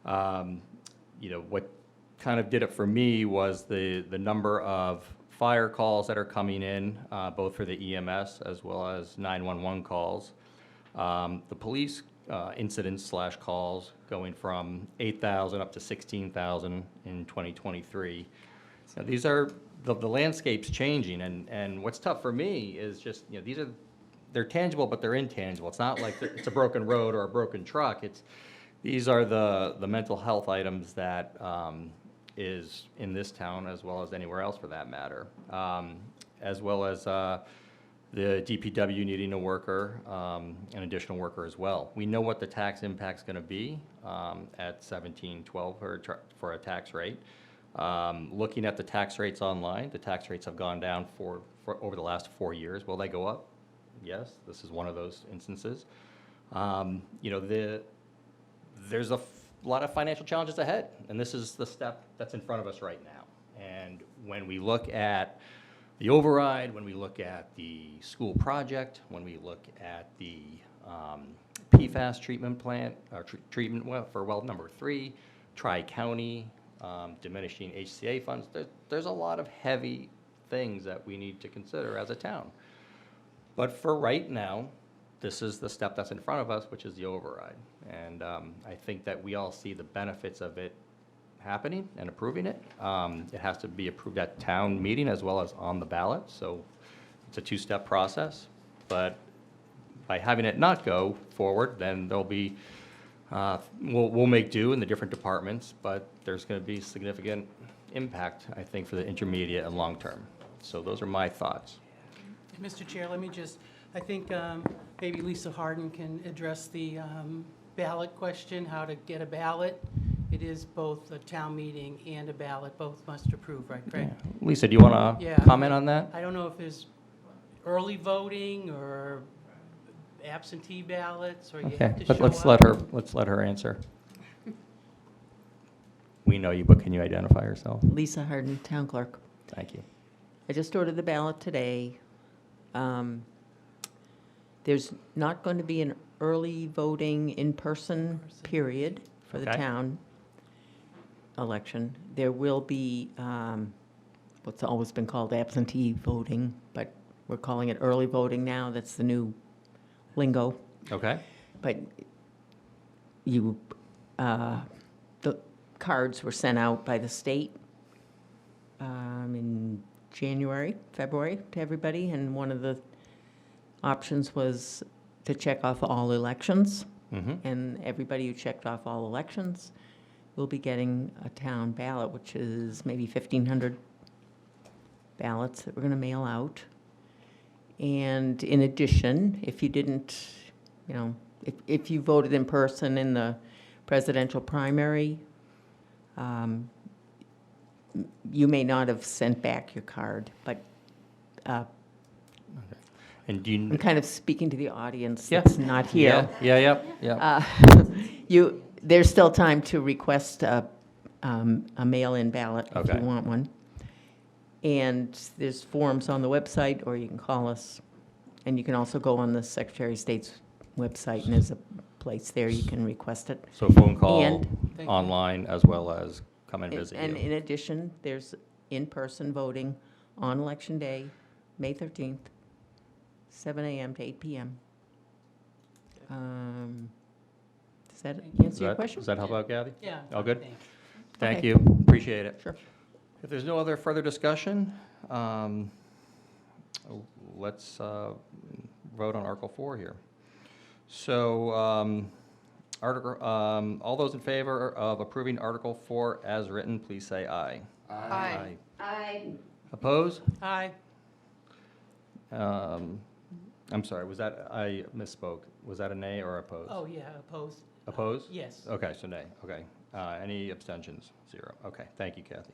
what kind of did it for me was the number of fire calls that are coming in, both for the EMS as well as 911 calls. The police incidents / calls going from 8,000 up to 16,000 in 2023. Now, these are, the landscape's changing, and what's tough for me is just, they're tangible, but they're intangible. It's not like it's a broken road or a broken truck. These are the mental health items that is in this town as well as anywhere else for that matter, as well as the DPW needing a worker, an additional worker as well. We know what the tax impact's going to be at 1712 for a tax rate. Looking at the tax rates online, the tax rates have gone down for over the last 4 years. Will they go up? Yes, this is one of those instances. There's a lot of financial challenges ahead, and this is the step that's in front of us right now. And when we look at the override, when we look at the school project, when we look at the PFAS treatment plant, or treatment well for well number 3, Tri-County, diminishing HCA funds, there's a lot of heavy things that we need to consider as a town. But for right now, this is the step that's in front of us, which is the override. And I think that we all see the benefits of it happening and approving it. It has to be approved at town meeting as well as on the ballot, so it's a 2-step process. But by having it not go forward, then there'll be, we'll make do in the different departments, but there's going to be significant impact, I think, for the intermediate and long term. So those are my thoughts. Mr. Chair, let me just, I think maybe Lisa Harden can address the ballot question, how to get a ballot. It is both a town meeting and a ballot, both must approve, right, Craig? Yeah. Lisa, do you want to Yeah. comment on that? I don't know if there's early voting or absentee ballots, or you Okay, have to but show let's up. let her answer. We know you, but can you identify yourself? Lisa Harden, Town Clerk. Thank you. I just ordered the ballot today. There's not going to be an early voting in-person period for the Okay. town election. There will be what's always been called absentee voting, but we're calling it early voting now. That's the new lingo. Okay. But the cards were sent out by the state in January, February to everybody, and one of the options was to check off all elections. Mm-hmm. And everybody who checked off all elections will be getting a town ballot, which is maybe 1,500 ballots that we're going to mail out. And in addition, if you didn't, if you voted in person in the presidential primary, you may not have sent back your card, but And do you? I'm kind of speaking to the audience Yeah. that's not here. Yeah. There's still time to request a mail-in ballot if Okay. you want one. And there's forms on the website, or you can call us. And you can also go on the Secretary of State's website, and there's a place there you can request it. So phone call, And- Thank you. online, as well as come and visit And you. in addition, there's in-person voting on Election Day, May 13th, 7 a.m. to 8 p.m. Does that answer your question? Does that help out, Kathy? Yeah. All good? thanks. Thank Okay. you, appreciate it. Sure. If there's no other further discussion, let's vote on Article 4 here. So, all those in favor of approving Article 4 as written, please say aye. Aye. I, Oppose? Aye. I'm sorry, I misspoke. Was that a nay or oppose? Oh, yeah, opposed? Oppose? Yes. Okay, so nay, okay. Any abstentions? 0. Okay, thank you, Kathy.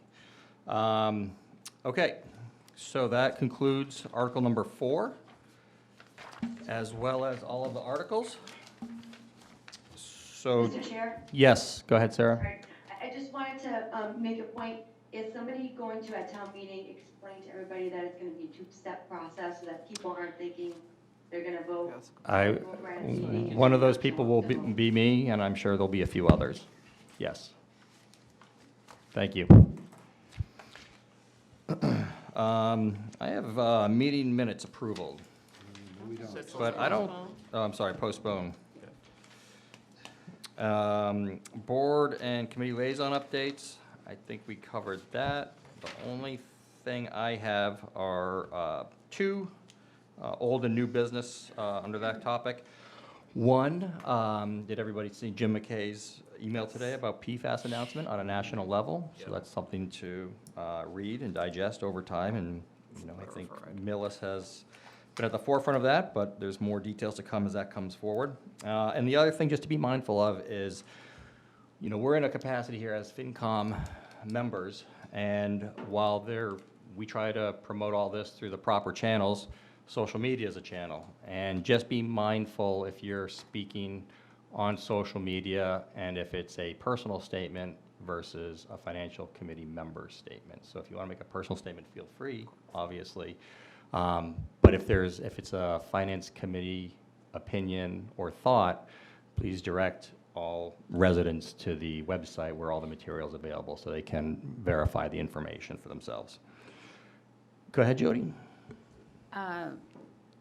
Okay, so that concludes Article number 4, as well as all of the articles. So, Mr. Chair, yes, go ahead, Sarah. sorry, I just wanted to make a point. Is somebody going to, at town meeting, explain to everybody that it's gonna be a two-step process so that people aren't thinking they're gonna vote? Vote right at the meeting? One of those people will be me, and I'm sure there'll be a few others. Yes. Thank you. I have meeting minutes approval, but I don't, oh, I'm sorry, postpone. Board and committee liaison updates, I think we covered that. The only thing I have are 2 old and new business under that topic. One, did everybody see Jim McKay's email today about PFAS announcement on a national level? So that's something to read and digest over time, and, I think Millis has been at the forefront of that, but there's more details to come as that comes forward. And the other thing just to be mindful of is, we're in a capacity here as FinCom members, and while we try to promote all this through the proper channels, social media is a channel. And just be mindful if you're speaking on social media and if it's a personal statement versus a financial committee member statement. So if you want to make a personal statement, feel free, obviously. But if it's a finance committee opinion or thought, please direct all residents to the website where all the material is available so they can verify the information for themselves. Go ahead, Jody.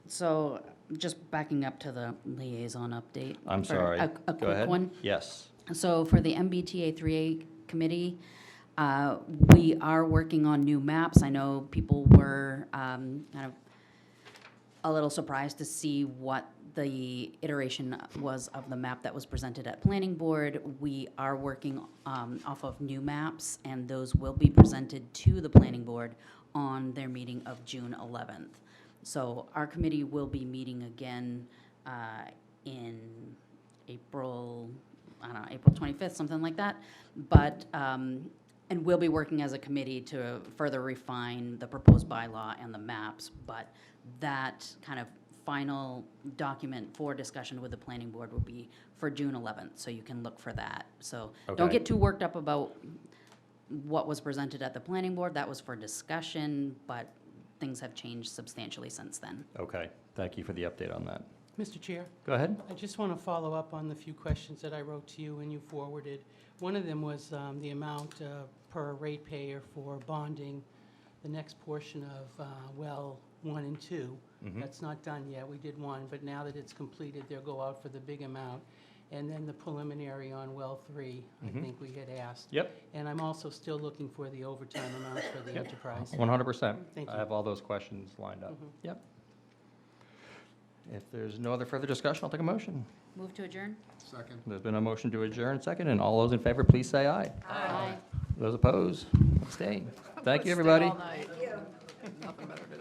So just backing up to the liaison update. I'm for sorry. A Go quick ahead. one. Yes. So for the MBTA 3A committee, we are working on new maps. I know people were kind of a little surprised to see what the iteration was of the map that was presented at planning board. We are working off of new maps, and those will be presented to the planning board on their meeting of June 11th. So our committee will be meeting again in April, I don't know, April 25th, something like that. But, and we'll be working as a committee to further refine the proposed bylaw and the maps. But that kind of final document for discussion with the planning board will be for June 11th, so you can look for that. So don't Okay. get too worked up about what was presented at the planning board. That was for discussion, but things have changed substantially since then. Okay. Thank you for the update on that. Mr. Chair? Go ahead. I just want to follow up on the few questions that I wrote to you and you forwarded. One of them was the amount per ratepayer for bonding the next portion of well 1 and 2. That's not done yet. We did 1, but now that it's completed, they'll go out for the big amount. And then the preliminary on well 3, I think we had asked. Yep. And I'm also still looking for the overtime amounts for the enterprise. 100%. Thank I you. have all those questions lined up. Yep. If there's no other further discussion, I'll take a motion. Move to adjourn? Second. There's been a motion to adjourn, second, and all those in favor, please say aye. Aye. Those opposed, abstain. Thank you, everybody. Nothing better to